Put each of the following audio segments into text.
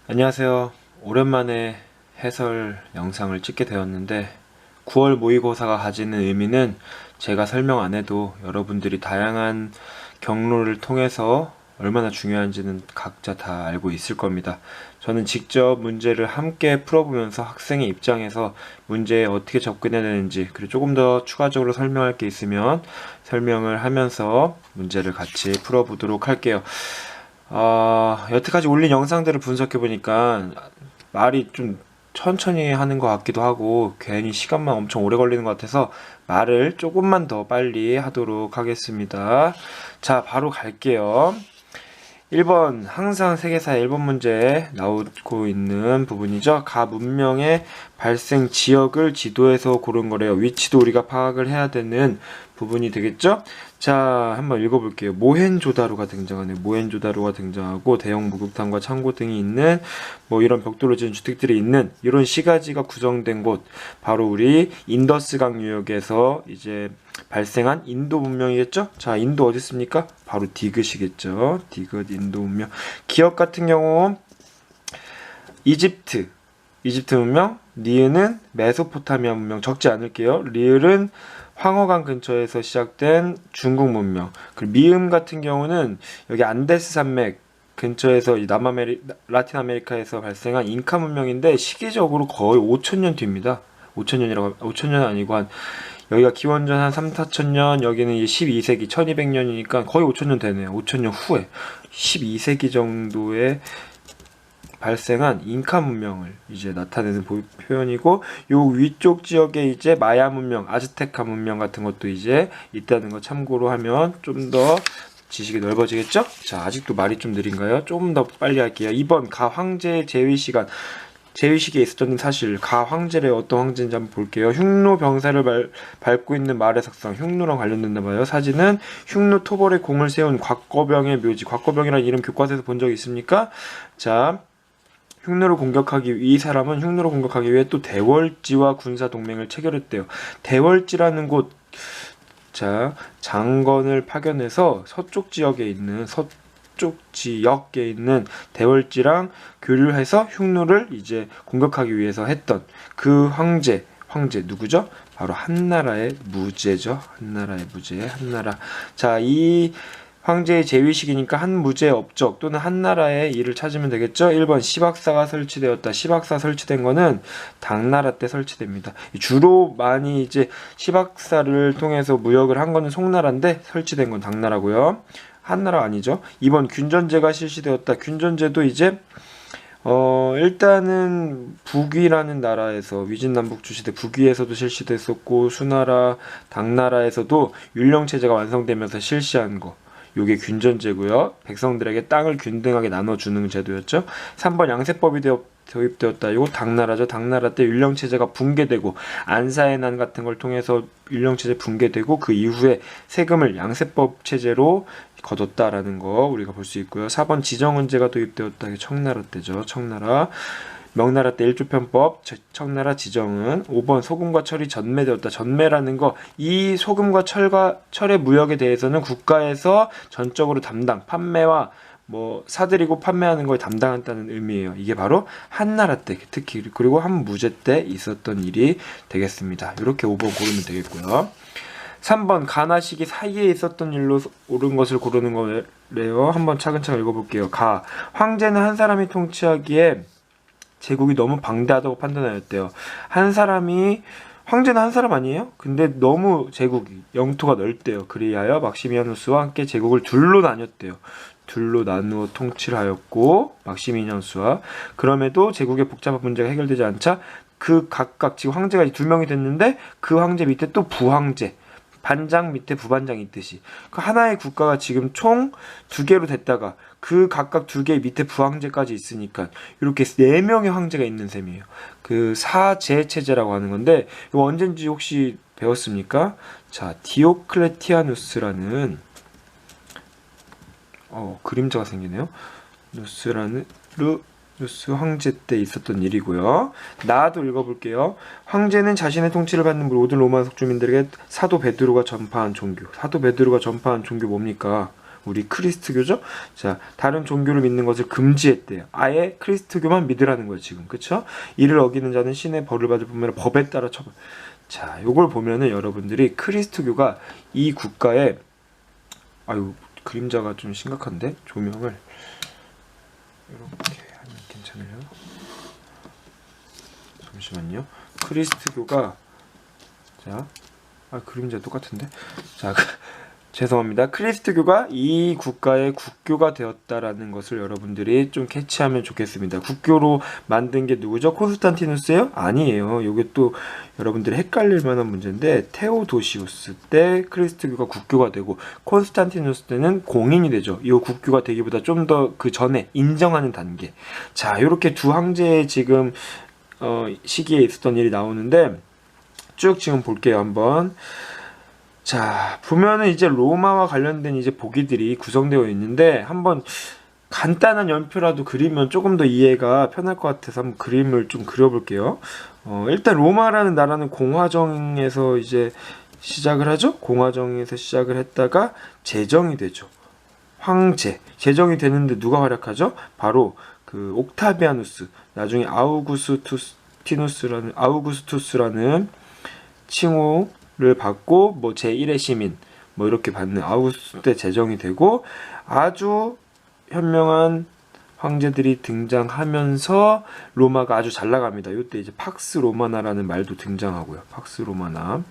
안녕하세요. 오랜만에 해설 영상을 찍게 되었는데 9월 모의고사가 가지는 의미는 제가 설명 안 해도 여러분들이 다양한 경로를 통해서 얼마나 중요한지는 각자 다 알고 있을 겁니다. 저는 직접 문제를 함께 풀어보면서 학생의 입장에서 문제에 어떻게 접근해야 되는지, 그리고 조금 더 추가적으로 설명할 게 있으면 설명을 하면서 문제를 같이 풀어보도록 할게요. 여태까지 올린 영상들을 분석해보니까 말이 좀 천천히 하는 것 같기도 하고 괜히 시간만 엄청 오래 걸리는 것 같아서 말을 조금만 더 빨리 하도록 하겠습니다. 자, 바로 갈게요. 1번, 항상 세계사 1번 문제에 나오고 있는 부분이죠. 가 문명의 발생 지역을 지도에서 고른 거래요. 위치도 우리가 파악을 해야 되는 부분이 되겠죠? 자, 한번 읽어볼게요. 모헨조다로가 등장하네요. 모헨조다로가 등장하고 대형 목욕탕과 창고 등이 있는 뭐 이런 벽돌로 지은 주택들이 있는 이런 시가지가 구성된 곳, 바로 우리 인더스강 유역에서 이제 발생한 인도 문명이겠죠? 자, 인도 어디 있습니까? 바로 디귿이겠죠. 디귿 인도 문명. 기억 같은 경우 이집트 문명, 니은은 메소포타미아 문명, 적지 않을게요. 리을은 황허강 근처에서 시작된 중국 문명. 그리고 미음 같은 경우는 여기 안데스 산맥 근처에서 라틴 아메리카에서 발생한 잉카 문명인데 시기적으로 거의 5천년 뒤입니다. 5천년 아니고 여기가 기원전 한 3, 4천년, 여기는 이제 12세기, 1200년이니까 거의 5천년 되네요. 5천년 후에 12세기 정도에 발생한 잉카 문명을 이제 나타내는 표현이고, 요 위쪽 지역에 이제 마야 문명, 아즈테카 문명 같은 것도 이제 있다는 거 참고로 하면 좀 더 지식이 넓어지겠죠? 자, 아직도 말이 좀 느린가요? 조금 더 빨리 할게요. 2번, 가 황제의 재위 시간. 재위식에 있었던 사실, 가 황제래 어떤 황제인지 한번 볼게요. 흉노 병사를 밟고 있는 말의 석상, 흉노랑 관련된다 봐요. 사진은 흉노 토벌에 공을 세운 곽거병의 묘지. 곽거병이라는 이름 교과서에서 본 적 있습니까? 자, 이 사람은 흉노를 공격하기 위해 또 대월지와 군사 동맹을 체결했대요. 대월지라는 곳, 자, 장건을 파견해서 서쪽 지역에 있는 대월지랑 교류를 해서 흉노를 이제 공격하기 위해서 했던 그 황제 누구죠? 바로 한나라의 무제죠. 한나라. 자, 이 황제의 재위식이니까 한 무제의 업적 또는 한나라의 일을 찾으면 되겠죠. 1번, 시박사가 설치되었다. 시박사 설치된 거는 당나라 때 설치됩니다. 주로 많이 이제 시박사를 통해서 무역을 한 거는 송나라인데 설치된 건 당나라고요. 한나라 아니죠. 2번, 균전제가 실시되었다. 균전제도 이제 일단은 북위라는 나라에서, 위진남북주시대 북위에서도 실시됐었고, 수나라, 당나라에서도 율령체제가 완성되면서 실시한 거, 요게 균전제고요. 백성들에게 땅을 균등하게 나눠주는 제도였죠. 3번, 양세법이 도입되었다. 이거 당나라죠. 당나라 때 율령체제가 붕괴되고 안사의 난 같은 걸 통해서 율령체제 붕괴되고 그 이후에 세금을 양세법 체제로 거뒀다라는 거 우리가 볼 수 있고요. 4번, 지정은제가 도입되었다. 이게 청나라 때죠. 청나라. 명나라 때 일조편법, 청나라 지정은. 5번, 소금과 철이 전매되었다. 전매라는 거, 이 소금과 철의 무역에 대해서는 국가에서 전적으로 판매와 뭐 사들이고 판매하는 걸 담당한다는 의미예요. 이게 바로 한나라 때, 특히 그리고 한무제 때 있었던 일이 되겠습니다. 이렇게 5번 고르면 되겠고요. 3번, 가나 시기 사이에 있었던 일로 옳은 것을 고르는 거래요. 한번 차근차근 읽어볼게요. 황제는 한 사람이 통치하기에 제국이 너무 방대하다고 판단하였대요. 황제는 한 사람 아니에요? 근데 너무 제국이, 영토가 넓대요. 그리하여 막시미아누스와 함께 제국을 둘로 나뉘었대요. 둘로 나누어 통치를 하였고, 막시미아누스와. 그럼에도 제국의 복잡한 문제가 해결되지 않자 그 각각, 지금 황제가 2명이 됐는데 그 황제 밑에 또 부황제, 반장 밑에 부반장이 있듯이 그 하나의 국가가 지금 총 2개로 됐다가 그 각각 2개 밑에 부황제까지 있으니까 이렇게 4명의 황제가 있는 셈이에요. 그 사제 체제라고 하는 건데, 이거 언젠지 혹시 배웠습니까? 자, 디오클레티아누스라는 그림자가 생기네요. 누스 황제 때 있었던 일이고요. 나도 읽어볼게요. 황제는 자신의 통치를 받는 모든 로마 속주민들에게 사도 베드로가 전파한 종교 뭡니까? 우리 크리스트교죠. 자, 다른 종교를 믿는 것을 금지했대요. 아예 크리스트교만 믿으라는 거예요, 지금. 그쵸? 이를 어기는 자는 신의 벌을 받을 뿐만 아니라 법에 따라 처벌. 자, 요걸 보면은 여러분들이 크리스트교가 이 국가에, 아유, 그림자가 좀 심각한데? 조명을 이렇게 하면 괜찮아요. 잠시만요. 크리스트교가, 자, 그림자 똑같은데? 자, 죄송합니다. 크리스트교가 이 국가의 국교가 되었다라는 것을 여러분들이 좀 캐치하면 좋겠습니다. 국교로 만든 게 누구죠? 콘스탄티누스예요? 아니에요. 이게 또 여러분들이 헷갈릴 만한 문제인데, 테오도시우스 때 크리스트교가 국교가 되고 콘스탄티누스 때는 공인이 되죠. 이 국교가 되기보다 좀 더 그 전에 인정하는 단계. 자, 이렇게 두 황제의 지금 시기에 있었던 일이 나오는데, 쭉 지금 볼게요, 한번. 자, 보면은 이제 로마와 관련된 이제 보기들이 구성되어 있는데, 한번 간단한 연표라도 그리면 조금 더 이해가 편할 것 같아서 한번 그림을 좀 그려볼게요. 일단 로마라는 나라는 공화정에서 이제 시작을 하죠. 공화정에서 시작을 했다가 제정이 되죠. 황제. 제정이 되는데 누가 활약하죠? 바로 그 옥타비아누스, 나중에 아우구스투스라는 칭호를 받고 뭐 제1의 시민 뭐 이렇게 받는 아우구스투스 때 제정이 되고, 아주 현명한 황제들이 등장하면서 로마가 아주 잘 나갑니다. 이때 이제 팍스 로마나라는 말도 등장하고요. 팍스 로마나.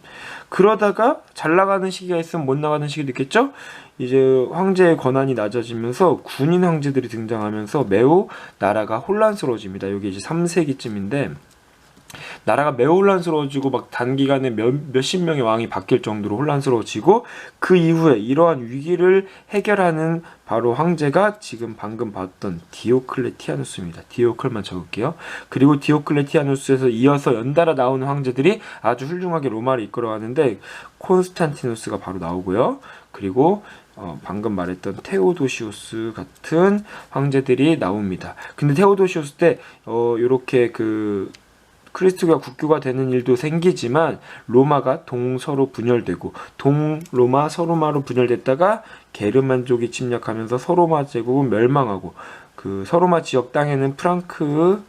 그러다가 잘 나가는 시기가 있으면 못 나가는 시기도 있겠죠? 이제 황제의 권한이 낮아지면서 군인 황제들이 등장하면서 매우 나라가 혼란스러워집니다. 여기 이제 3세기쯤인데 나라가 매우 혼란스러워지고 막 단기간에 몇십 명의 왕이 바뀔 정도로 혼란스러워지고, 그 이후에 이러한 위기를 해결하는 바로 황제가 지금 방금 봤던 디오클레티아누스입니다. 디오클만 적을게요. 그리고 디오클레티아누스에서 이어서 연달아 나오는 황제들이 아주 훌륭하게 로마를 이끌어가는데 콘스탄티누스가 바로 나오고요. 그리고 방금 말했던 테오도시우스 같은 황제들이 나옵니다. 근데 테오도시우스 때 이렇게 그 크리스트가 국교가 되는 일도 생기지만 로마가 동서로 분열되고, 동로마 서로마로 분열됐다가 게르만족이 침략하면서 서로마 제국은 멸망하고, 그 서로마 지역 땅에는 프랑크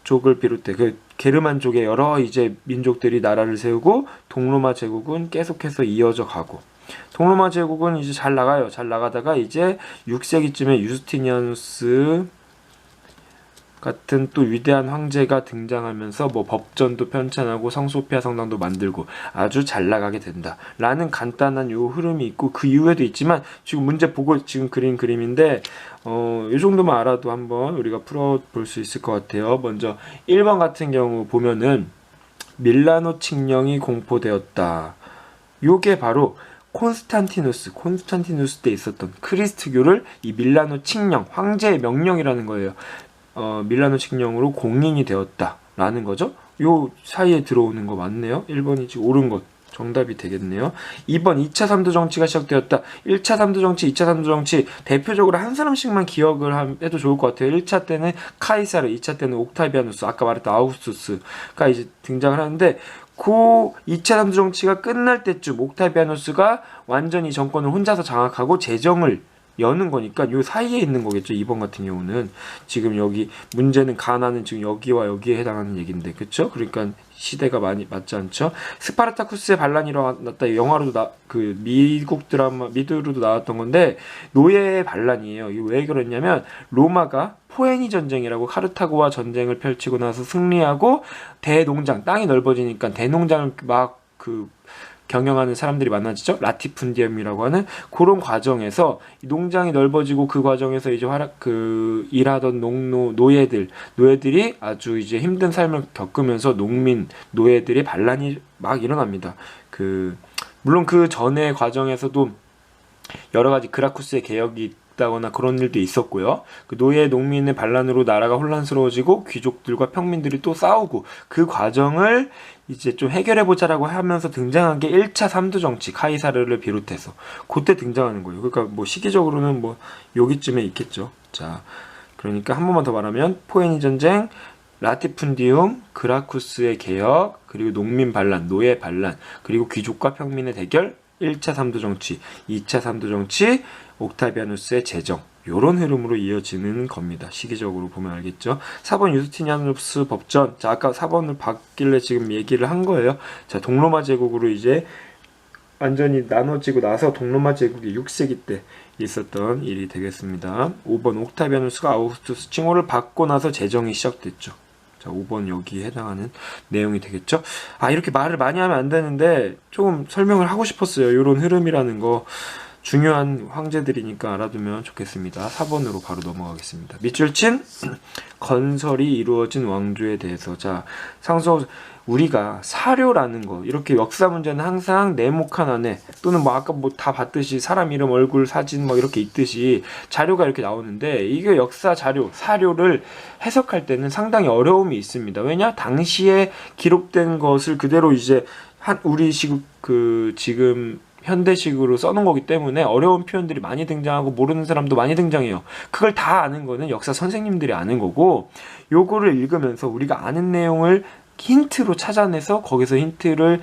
족을 비롯해 그 게르만족의 여러 이제 민족들이 나라를 세우고, 동로마 제국은 계속해서 이어져 가고, 동로마 제국은 이제 잘 나가요. 잘 나가다가 이제 6세기쯤에 유스티니아누스 같은 또 위대한 황제가 등장하면서 뭐 법전도 편찬하고 성소피아 성당도 만들고 아주 잘 나가게 된다 라는 간단한 요 흐름이 있고, 그 이후에도 있지만 지금 문제 보고 지금 그린 그림인데 이 정도만 알아도 한번 우리가 풀어볼 수 있을 것 같아요. 먼저 1번 같은 경우 보면은 밀라노 칙령이 공포되었다. 요게 바로 콘스탄티누스 때 있었던 크리스트교를 이 밀라노 칙령, 황제의 명령이라는 거예요. 밀라노 칙령으로 공인이 되었다라는 거죠. 요 사이에 들어오는 거 맞네요. 1번이 지금 옳은 것 정답이 되겠네요. 2번 2차 3도 정치가 시작되었다. 1차 3도 정치, 2차 3도 정치 대표적으로 한 사람씩만 기억을 해도 좋을 것 같아요. 1차 때는 카이사르, 2차 때는 옥타비아누스, 아까 말했던 아우구스투스가 이제 등장을 하는데, 그 2차 3도 정치가 끝날 때쯤 옥타비아누스가 완전히 정권을 혼자서 장악하고 제정을 여는 거니까 요 사이에 있는 거겠죠. 2번 같은 경우는 지금 여기 문제는 가나는 지금 여기와 여기에 해당하는 얘기인데, 그쵸? 그러니까 시대가 많이 맞지 않죠? 스파르타쿠스의 반란이 일어났다. 영화로도 그 미국 드라마 미드로도 나왔던 건데 노예의 반란이에요. 이게 왜 그랬냐면 로마가 포에니 전쟁이라고 카르타고와 전쟁을 펼치고 나서 승리하고 대농장, 땅이 넓어지니까 대농장을 막 그 경영하는 사람들이 많아지죠. 라티푼디엄이라고 하는 그런 과정에서 농장이 넓어지고, 그 과정에서 이제 일하던 노예들이 아주 이제 힘든 삶을 겪으면서 노예들의 반란이 막 일어납니다. 물론 그 전의 과정에서도 여러 가지 그라쿠스의 개혁이 있다거나 그런 일도 있었고요. 그 노예 농민의 반란으로 나라가 혼란스러워지고 귀족들과 평민들이 또 싸우고, 그 과정을 이제 좀 해결해보자라고 하면서 등장한 게 1차 3도 정치, 카이사르를 비롯해서 그때 등장하는 거예요. 그러니까 뭐 시기적으로는 뭐 여기쯤에 있겠죠. 자, 그러니까 한 번만 더 말하면 포에니 전쟁, 라티푼디움, 그라쿠스의 개혁, 그리고 농민 반란, 노예 반란, 그리고 귀족과 평민의 대결, 1차 삼도 정치, 2차 삼도 정치, 옥타비아누스의 재정, 요런 흐름으로 이어지는 겁니다. 시기적으로 보면 알겠죠? 4번 유스티니아누스 법전. 자, 아까 4번을 받길래 지금 얘기를 한 거예요. 자, 동로마 제국으로 이제 완전히 나눠지고 나서 동로마 제국이 6세기 때 있었던 일이 되겠습니다. 5번 옥타비아누스가 아우구스투스 칭호를 받고 나서 재정이 시작됐죠. 자, 5번 여기에 해당하는 내용이 되겠죠. 아, 이렇게 말을 많이 하면 안 되는데 조금 설명을 하고 싶었어요. 이런 흐름이라는 거 중요한 황제들이니까 알아두면 좋겠습니다. 4번으로 바로 넘어가겠습니다. 밑줄 친 건설이 이루어진 왕조에 대해서. 자, 상수 우리가 사료라는 거, 이렇게 역사 문제는 항상 네모칸 안에 또는 뭐 아까 뭐 다 봤듯이 사람 이름, 얼굴, 사진 뭐 이렇게 있듯이 자료가 이렇게 나오는데, 이게 역사 자료, 사료를 해석할 때는 상당히 어려움이 있습니다. 왜냐? 당시에 기록된 것을 그대로 이제 우리식 지금 현대식으로 써놓은 거기 때문에 어려운 표현들이 많이 등장하고 모르는 사람도 많이 등장해요. 그걸 다 아는 거는 역사 선생님들이 아는 거고, 요거를 읽으면서 우리가 아는 내용을 힌트로 찾아내서 거기서 힌트를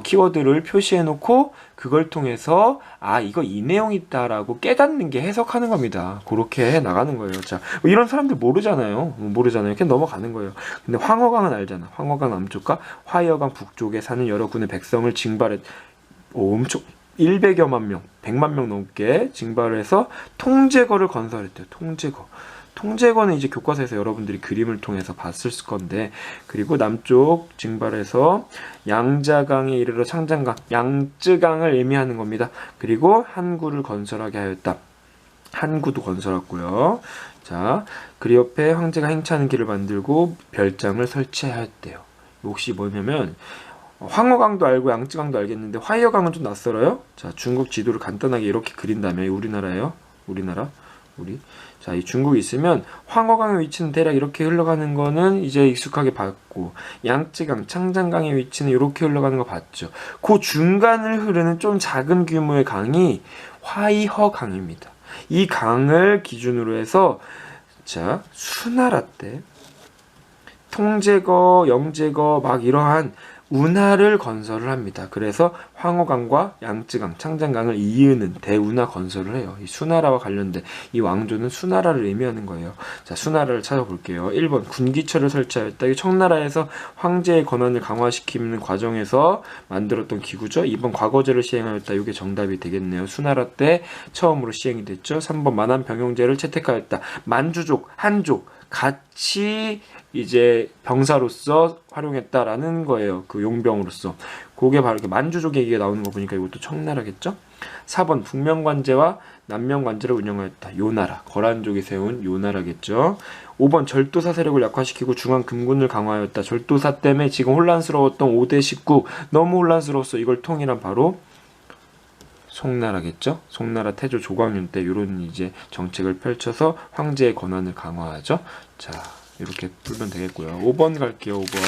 키워드를 표시해 놓고 그걸 통해서 아, 이거 이 내용이 있다라고 깨닫는 게 해석하는 겁니다. 그렇게 해 나가는 거예요. 자, 이런 사람들 모르잖아요. 그냥 넘어가는 거예요. 근데 황허강은 알잖아. 황허강 남쪽과 화이어강 북쪽에 사는 여러 군의 백성을 징발했. 엄청 100여만 명, 100만 명 넘게 징발을 해서 통제거를 건설했대요. 통제거는 이제 교과서에서 여러분들이 그림을 통해서 봤을 건데, 그리고 남쪽 징발해서 양자강에 이르러 창장강, 양쯔강을 의미하는 겁니다. 그리고 한구를 건설하게 하였다. 한구도 건설했고요. 자, 그 옆에 황제가 행차하는 길을 만들고 별장을 설치하였대요. 혹시 뭐냐면 황허강도 알고 양쯔강도 알겠는데 화이어강은 좀 낯설어요? 자, 중국 지도를 간단하게 이렇게 그린 다음에 우리나라예요. 자, 이 중국이 있으면 황허강의 위치는 대략 이렇게 흘러가는 거는 이제 익숙하게 봤고, 양쯔강, 창장강의 위치는 이렇게 흘러가는 거 봤죠. 그 중간을 흐르는 좀 작은 규모의 강이 화이허강입니다. 이 강을 기준으로 해서 자, 수나라 때 통제거, 영제거 막 이러한 운하를 건설을 합니다. 그래서 황허강과 양쯔강, 창장강을 이으는 대운하 건설을 해요. 이 수나라와 관련된 이 왕조는 수나라를 의미하는 거예요. 자, 수나라를 찾아볼게요. 1번 군기처를 설치하였다. 이 청나라에서 황제의 권한을 강화시키는 과정에서 만들었던 기구죠. 2번 과거제를 시행하였다. 이게 정답이 되겠네요. 수나라 때 처음으로 시행이 됐죠. 3번 만한병용제를 채택하였다. 만주족, 한족 같이 이제 병사로서 활용했다라는 거예요. 그 용병으로서. 그게 바로 이렇게 만주족 얘기가 나오는 거 보니까 이것도 청나라겠죠? 4번 북명관제와 남명관제를 운영하였다. 요나라. 거란족이 세운 요나라겠죠? 5번 절도사 세력을 약화시키고 중앙금군을 강화하였다. 절도사 때문에 지금 혼란스러웠던 5대 19 너무 혼란스러웠어. 이걸 통일한 바로 송나라겠죠? 송나라 태조 조광윤 때 이런 이제 정책을 펼쳐서 황제의 권한을 강화하죠. 자, 이렇게 풀면 되겠고요. 5번 갈게요. 5번.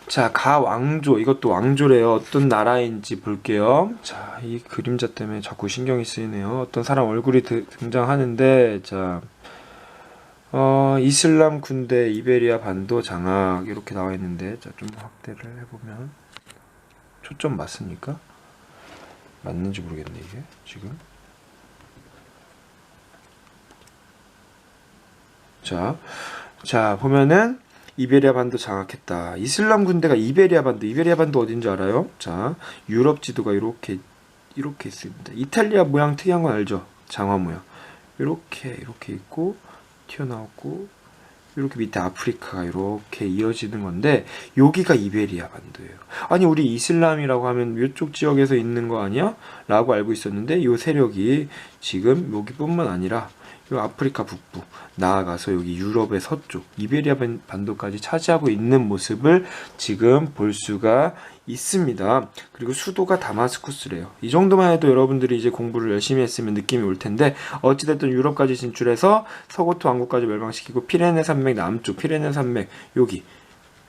자, 가왕조. 이것도 왕조래요. 어떤 나라인지 볼게요. 자, 이 그림자 때문에 자꾸 신경이 쓰이네요. 어떤 사람 얼굴이 등장하는데, 자, 이슬람 군대 이베리아 반도 장악 이렇게 나와 있는데, 자, 좀 확대를 해보면 초점 맞습니까? 맞는지 모르겠네 이게 지금. 자 보면은 이베리아 반도 장악했다. 이슬람 군대가 이베리아 반도 어딘지 알아요? 자, 유럽 지도가 이렇게 있습니다. 이탈리아 모양 특이한 건 알죠? 장화 모양 이렇게 있고 튀어나왔고, 이렇게 밑에 아프리카가 이렇게 이어지는 건데 여기가 이베리아 반도예요. 아니, 우리 이슬람이라고 하면 이쪽 지역에서 있는 거 아니야? 라고 알고 있었는데 이 세력이 지금 여기뿐만 아니라 이 아프리카 북부 나아가서 여기 유럽의 서쪽 이베리아 반도까지 차지하고 있는 모습을 지금 볼 수가 있습니다. 그리고 수도가 다마스쿠스래요. 이 정도만 해도 여러분들이 이제 공부를 열심히 했으면 느낌이 올 텐데, 어찌됐든 유럽까지 진출해서 서고트 왕국까지 멸망시키고 피레네 산맥 남쪽, 피레네 산맥 여기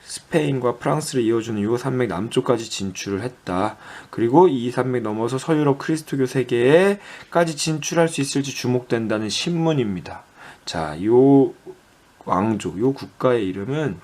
스페인과 프랑스를 이어주는 이 산맥 남쪽까지 진출을 했다. 그리고 이 산맥 넘어서 서유럽 크리스토교 세계에까지 진출할 수 있을지 주목된다는 신문입니다. 자, 요 왕조, 요 국가의 이름은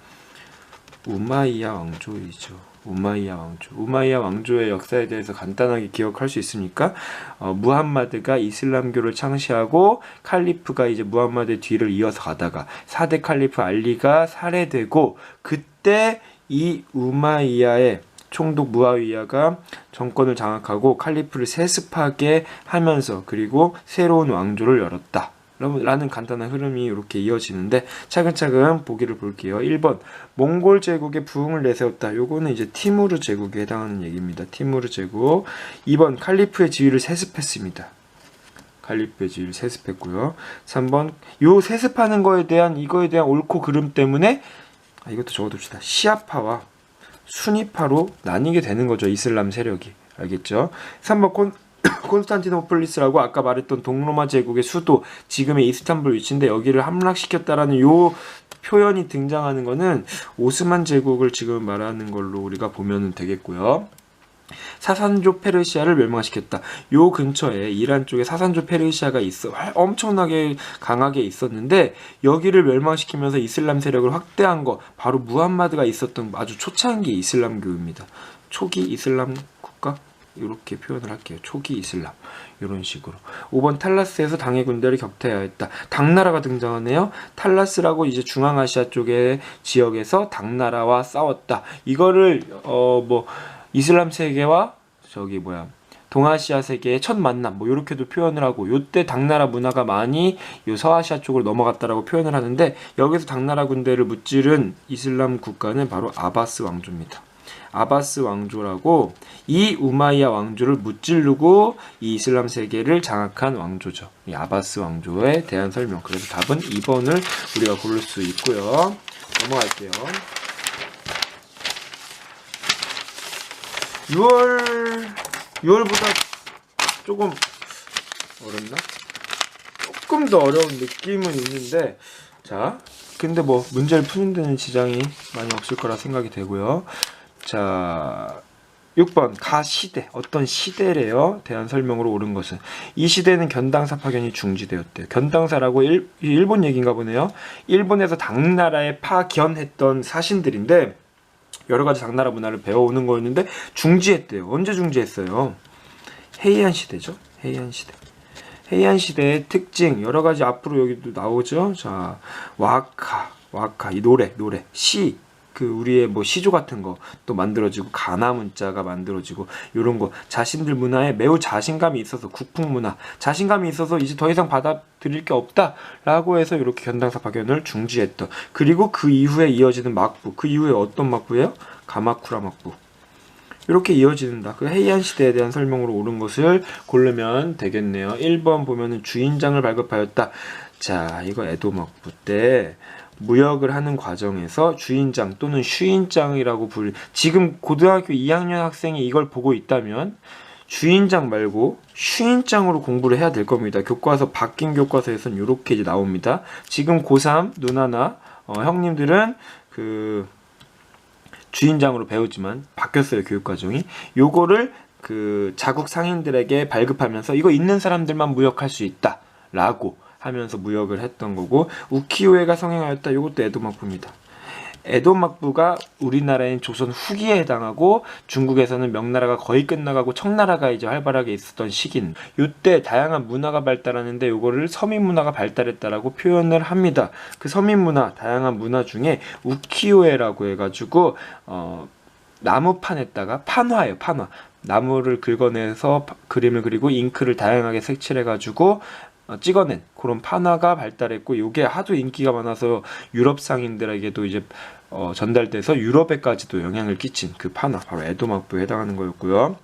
우마이야 왕조이죠. 우마이야 왕조. 우마이야 왕조의 역사에 대해서 간단하게 기억할 수 있습니까? 무함마드가 이슬람교를 창시하고 칼리프가 이제 무함마드의 뒤를 이어서 가다가 4대 칼리프 알리가 살해되고, 그때 이 우마이야의 총독 무아위야가 정권을 장악하고 칼리프를 세습하게 하면서, 그리고 새로운 왕조를 열었다 라는 간단한 흐름이 이렇게 이어지는데, 차근차근 보기를 볼게요. 1번 몽골 제국의 부흥을 내세웠다. 요거는 이제 티무르 제국에 해당하는 얘기입니다. 티무르 제국. 2번 칼리프의 지위를 세습했습니다. 칼리프의 지위를 세습했고요. 3번 요 세습하는 이거에 대한 옳고 그름 때문에, 이것도 적어둡시다. 시아파와 수니파로 나뉘게 되는 거죠. 이슬람 세력이. 알겠죠? 3번 콘스탄티노폴리스라고 아까 말했던 동로마 제국의 수도, 지금의 이스탄불 위치인데 여기를 함락시켰다라는 요 표현이 등장하는 거는 오스만 제국을 지금 말하는 걸로 우리가 보면 되겠고요. 사산조 페르시아를 멸망시켰다. 요 근처에 이란 쪽에 사산조 페르시아가 엄청나게 강하게 있었는데, 여기를 멸망시키면서 이슬람 세력을 확대한 거 바로 무함마드가 있었던 아주 초창기 이슬람교입니다. 초기 이슬람 국가? 이렇게 표현을 할게요. 초기 이슬람. 이런 식으로. 5번 탈라스에서 당의 군대를 격퇴하였다. 당나라가 등장하네요. 탈라스라고 이제 중앙아시아 쪽의 지역에서 당나라와 싸웠다. 이거를 이슬람 세계와 동아시아 세계의 첫 만남, 이렇게도 표현을 하고, 요때 당나라 문화가 많이 요 서아시아 쪽으로 넘어갔다라고 표현을 하는데, 여기서 당나라 군대를 무찌른 이슬람 국가는 바로 아바스 왕조입니다. 아바스 왕조라고, 이 우마이야 왕조를 무찌르고 이 이슬람 세계를 장악한 왕조죠. 이 아바스 왕조에 대한 설명. 그래서 답은 2번을 우리가 고를 수 있고요. 넘어갈게요. 6월보다 조금 어렵나? 조금 더 어려운 느낌은 있는데, 자, 근데 문제를 푸는 데는 지장이 많이 없을 거라 생각이 되고요. 자, 6번 가시대, 어떤 시대래요? 대한 설명으로 옳은 것은, 이 시대는 견당사 파견이 중지되었대요. 견당사라고 일본 얘기인가 보네요. 일본에서 당나라에 파견했던 사신들인데, 여러 가지 당나라 문화를 배워오는 거였는데 중지했대요. 언제 중지했어요? 헤이안 시대죠. 헤이안 시대. 헤이안 시대의 특징 여러 가지 앞으로 여기도 나오죠. 자, 와카 이 노래 시, 우리의 시조 같은 거 또 만들어지고, 가나 문자가 만들어지고, 요런 거 자신들 문화에 매우 자신감이 있어서, 국풍 문화 자신감이 있어서 이제 더 이상 받아들일 게 없다라고 해서 이렇게 견당사 파견을 중지했던. 그리고 그 이후에 이어지는 막부, 그 이후에 어떤 막부예요? 가마쿠라 막부. 이렇게 이어지는다. 그 헤이안 시대에 대한 설명으로 옳은 것을 고르면 되겠네요. 1번 보면은 주인장을 발급하였다. 자, 이거 에도 막부 때 무역을 하는 과정에서 주인장 또는 슈인장이라고 지금 고등학교 2학년 학생이 이걸 보고 있다면 주인장 말고 슈인장으로 공부를 해야 될 겁니다. 교과서, 바뀐 교과서에선 이렇게 이제 나옵니다. 지금 고3 누나나 형님들은 주인장으로 배우지만 바뀌었어요, 교육과정이. 요거를 자국 상인들에게 발급하면서 이거 있는 사람들만 무역할 수 있다 라고 하면서 무역을 했던 거고, 우키요에가 성행하였다. 이것도 에도 막부입니다. 에도 막부가 우리나라인 조선 후기에 해당하고, 중국에서는 명나라가 거의 끝나가고 청나라가 이제 활발하게 있었던 시기인, 이때 다양한 문화가 발달하는데 요거를 서민 문화가 발달했다라고 표현을 합니다. 그 서민 문화, 다양한 문화 중에 우키요에라고 해가지고 나무판에다가 판화예요. 판화. 나무를 긁어내서 그림을 그리고 잉크를 다양하게 색칠해가지고 찍어낸 그런 판화가 발달했고, 이게 하도 인기가 많아서 유럽 상인들에게도 이제 전달돼서 유럽에까지도 영향을 끼친 그 판화, 바로 에도 막부에 해당하는 거였고요.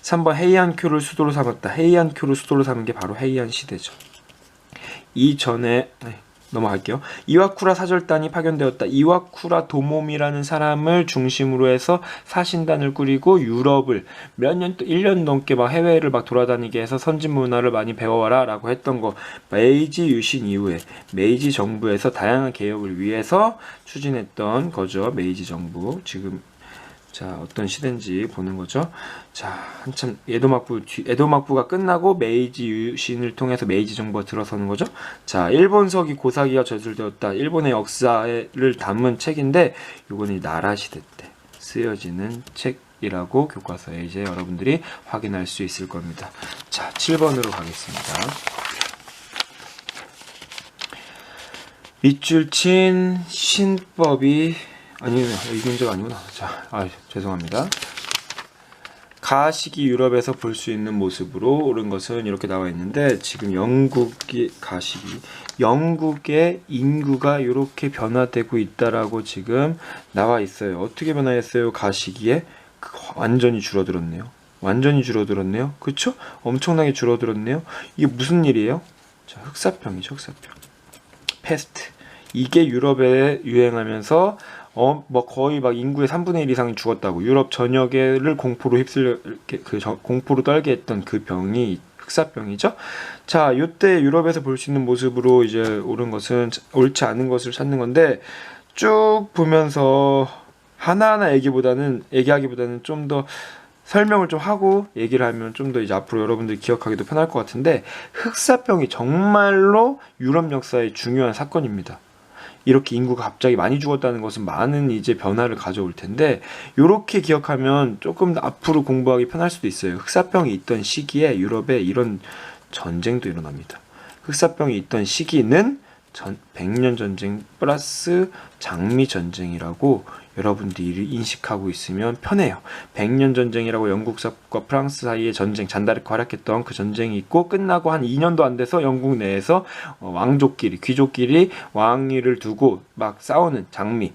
3번 헤이안큐를 수도로 삼았다. 헤이안큐를 수도로 삼은 게 바로 헤이안 시대죠. 이전에 넘어갈게요. 이와쿠라 사절단이 파견되었다. 이와쿠라 도모미라는 사람을 중심으로 해서 사신단을 꾸리고 유럽을 1년 넘게 해외를 돌아다니게 해서 선진 문화를 많이 배워와라 라고 했던 거. 메이지 유신 이후에 메이지 정부에서 다양한 개혁을 위해서 추진했던 거죠. 메이지 정부. 지금 자, 어떤 시대인지 보는 거죠. 자, 한참 에도 막부가 끝나고 메이지 유신을 통해서 메이지 정부가 들어서는 거죠. 자, 일본서기 고사기가 저술되었다. 일본의 역사를 담은 책인데, 요거는 나라 시대 때 쓰여지는 책이라고 교과서에 이제 여러분들이 확인할 수 있을 겁니다. 자, 7번으로 가겠습니다. 밑줄 친 신법이 아니요, 이 문제가 아니구나. 자, 죄송합니다. 가식이 유럽에서 볼 수 있는 모습으로 옳은 것은 이렇게 나와 있는데, 지금 영국의 인구가 이렇게 변화되고 있다라고 지금 나와 있어요. 어떻게 변화했어요? 가시기에 완전히 줄어들었네요. 완전히 줄어들었네요. 그쵸? 엄청나게 줄어들었네요. 이게 무슨 일이에요? 자, 흑사병이죠, 흑사병. 패스트. 이게 유럽에 유행하면서 거의 막 인구의 3분의 1 이상이 죽었다고. 유럽 전역을 공포로 떨게 했던 그 병이 흑사병이죠. 자, 요때 유럽에서 볼 수 있는 모습으로 이제 옳은 것은, 옳지 않은 것을 찾는 건데, 쭉 보면서 하나하나 얘기하기보다는 좀 더 설명을 좀 하고 얘기를 하면 좀 더 이제 앞으로 여러분들이 기억하기도 편할 것 같은데, 흑사병이 정말로 유럽 역사의 중요한 사건입니다. 이렇게 인구가 갑자기 많이 죽었다는 것은 많은 이제 변화를 가져올 텐데, 요렇게 기억하면 조금 더 앞으로 공부하기 편할 수도 있어요. 흑사병이 있던 시기에 유럽에 이런 전쟁도 일어납니다. 흑사병이 있던 시기는 100년 전쟁 플러스 장미 전쟁이라고 여러분들이 인식하고 있으면 편해요. 100년 전쟁이라고 영국과 프랑스 사이의 전쟁, 잔다르크 활약했던 그 전쟁이 있고, 끝나고 한 2년도 안 돼서 영국 내에서 왕족끼리, 귀족끼리 왕위를 두고 막 싸우는 장미,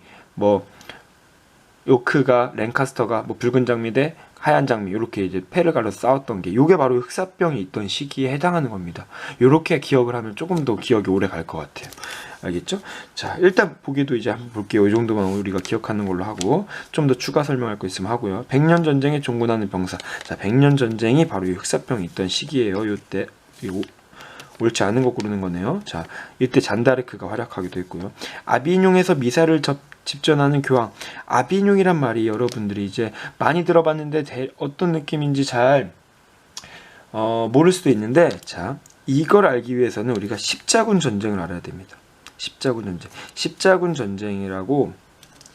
요크가, 랭카스터가 붉은 장미 대 하얀 장미, 이렇게 이제 패를 갈라서 싸웠던 게, 요게 바로 흑사병이 있던 시기에 해당하는 겁니다. 요렇게 기억을 하면 조금 더 기억이 오래 갈 것 같아요. 알겠죠? 자, 일단 보기도 이제 한번 볼게요. 이 정도만 우리가 기억하는 걸로 하고, 좀 더 추가 설명할 거 있으면 하고요. 100년 전쟁에 종군하는 병사. 자, 100년 전쟁이 바로 이 흑사병이 있던 시기예요. 요때 옳지 않은 거 고르는 거네요. 자, 이때 잔다르크가 활약하기도 했고요. 아비뇽에서 미사를 집전하는 교황. 아비뇽이란 말이 여러분들이 이제 많이 들어봤는데 어떤 느낌인지 잘 모를 수도 있는데, 자, 이걸 알기 위해서는 우리가 십자군 전쟁을 알아야 됩니다. 십자군 전쟁. 십자군 전쟁이라고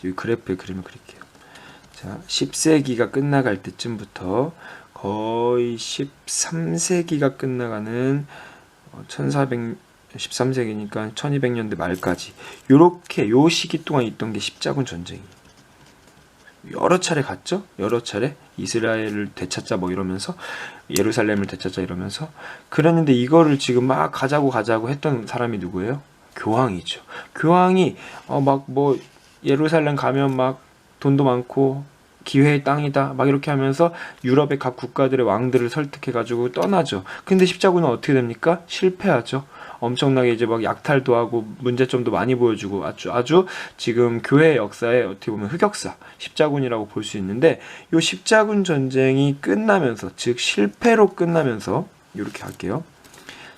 이 그래프에 그림을 그릴게요. 자, 10세기가 끝나갈 때쯤부터 거의 13세기가 끝나가는 13세기니까 1200년대 말까지 요렇게 요 시기 동안 있던 게 십자군 전쟁이에요. 여러 차례 갔죠? 여러 차례 이스라엘을 되찾자 이러면서, 예루살렘을 되찾자 이러면서 그랬는데, 이거를 지금 막 가자고 했던 사람이 누구예요? 교황이죠. 교황이 예루살렘 가면 막 돈도 많고 기회의 땅이다 이렇게 하면서 유럽의 각 국가들의 왕들을 설득해가지고 떠나죠. 근데 십자군은 어떻게 됩니까? 실패하죠. 엄청나게 이제 약탈도 하고 문제점도 많이 보여주고, 아주 지금 교회 역사에 어떻게 보면 흑역사, 십자군이라고 볼 수 있는데, 요 십자군 전쟁이 끝나면서, 즉 실패로 끝나면서, 이렇게 할게요.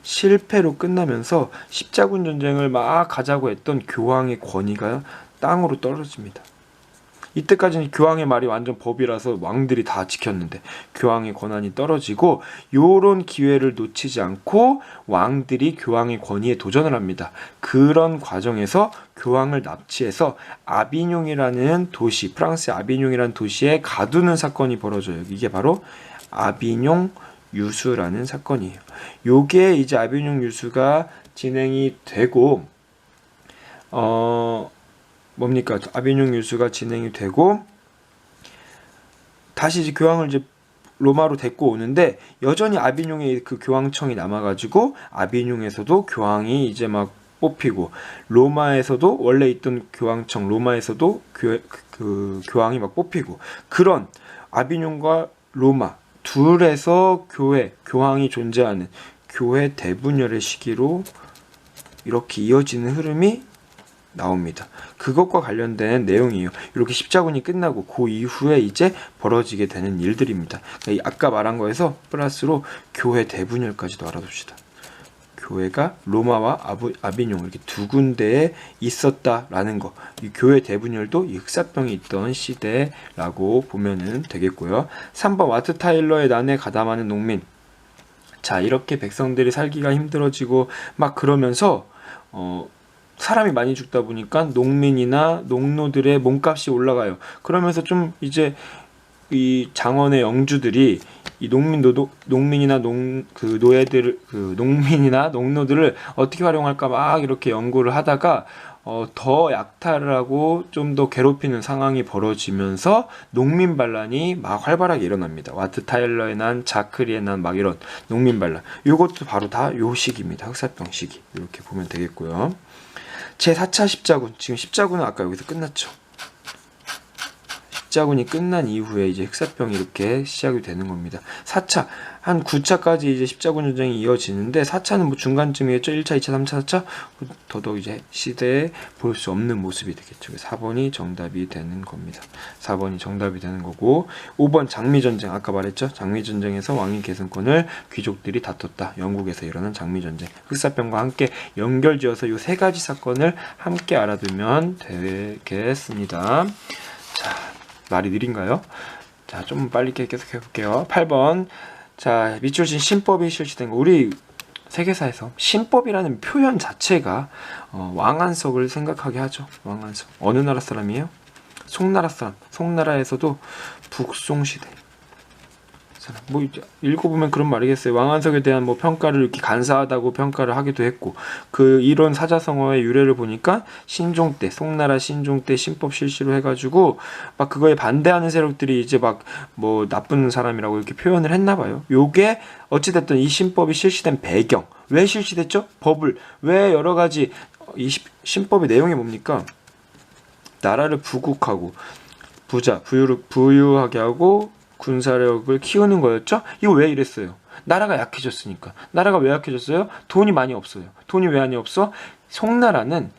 실패로 끝나면서 십자군 전쟁을 막 가자고 했던 교황의 권위가 땅으로 떨어집니다. 이때까지는 교황의 말이 완전 법이라서 왕들이 다 지켰는데, 교황의 권한이 떨어지고, 요런 기회를 놓치지 않고 왕들이 교황의 권위에 도전을 합니다. 그런 과정에서 교황을 납치해서 아비뇽이라는 도시, 프랑스의 아비뇽이라는 도시에 가두는 사건이 벌어져요. 이게 바로 아비뇽 유수라는 사건이에요. 요게 이제 아비뇽 유수가 진행이 되고, 아비뇽 유수가 진행이 되고, 다시 이제 교황을 이제 로마로 데리고 오는데, 여전히 아비뇽에 그 교황청이 남아가지고, 아비뇽에서도 교황이 이제 막 뽑히고, 로마에서도 원래 있던 교황청, 로마에서도 교황이 막 뽑히고, 그런 아비뇽과 로마 둘에서 교황이 존재하는 교회 대분열의 시기로 이렇게 이어지는 흐름이 나옵니다. 그것과 관련된 내용이에요. 이렇게 십자군이 끝나고 그 이후에 이제 벌어지게 되는 일들입니다. 아까 말한 거에서 플러스로 교회 대분열까지도 알아둡시다. 교회가 로마와 아비뇽 이렇게 두 군데에 있었다라는 거, 이 교회 대분열도 이 흑사병이 있던 시대라고 보면은 되겠고요. 3번 와트 타일러의 난에 가담하는 농민. 자, 이렇게 백성들이 살기가 힘들어지고 막 그러면서 사람이 많이 죽다 보니까 농민이나 농노들의 몸값이 올라가요. 그러면서 좀 이제 이 장원의 영주들이 이 농민이나 농민이나 농노들을 어떻게 활용할까 막 이렇게 연구를 하다가 더 약탈을 하고 좀 더 괴롭히는 상황이 벌어지면서 농민 반란이 막 활발하게 일어납니다. 와트 타일러에 난, 자크리에 난 막 이런 농민 반란. 이것도 바로 다 요 시기입니다. 흑사병 시기. 이렇게 보면 되겠고요. 제4차 십자군. 지금 십자군은 아까 여기서 끝났죠. 십자군이 끝난 이후에 이제 흑사병이 이렇게 시작이 되는 겁니다. 4차, 한 9차까지 이제 십자군 전쟁이 이어지는데 4차는 뭐 중간쯤이겠죠. 1차, 2차, 3차, 4차 더더욱 이제 시대에 볼 수 없는 모습이 되겠죠. 4번이 정답이 되는 겁니다. 4번이 정답이 되는 거고 5번 장미전쟁 아까 말했죠. 장미전쟁에서 왕위 계승권을 귀족들이 다퉜다. 영국에서 일어난 장미전쟁. 흑사병과 함께 연결지어서 이 세 가지 사건을 함께 알아두면 되겠습니다. 자, 말이 느린가요? 자, 좀 빨리 계속 해볼게요. 8번. 자, 밑줄진 신법이 실시된 거. 우리 세계사에서 신법이라는 표현 자체가 왕안석을 생각하게 하죠. 왕안석. 어느 나라 사람이에요? 송나라 사람. 송나라에서도 북송시대. 뭐 읽어보면 그런 말이겠어요. 왕안석에 대한 뭐 평가를 이렇게 간사하다고 평가를 하기도 했고 그 이론 사자성어의 유래를 보니까 신종 때 송나라 신종 때 신법 실시로 해가지고 막 그거에 반대하는 세력들이 이제 막 뭐 나쁜 사람이라고 이렇게 표현을 했나봐요. 요게 어찌됐든 이 신법이 실시된 배경 왜 실시됐죠? 법을 왜 여러 가지 이 신법의 내용이 뭡니까? 나라를 부국하고 부유하게 하고 군사력을 키우는 거였죠? 이거 왜 이랬어요? 나라가 약해졌으니까. 나라가 왜 약해졌어요? 돈이 많이 없어요. 돈이 왜 많이 없어? 송나라는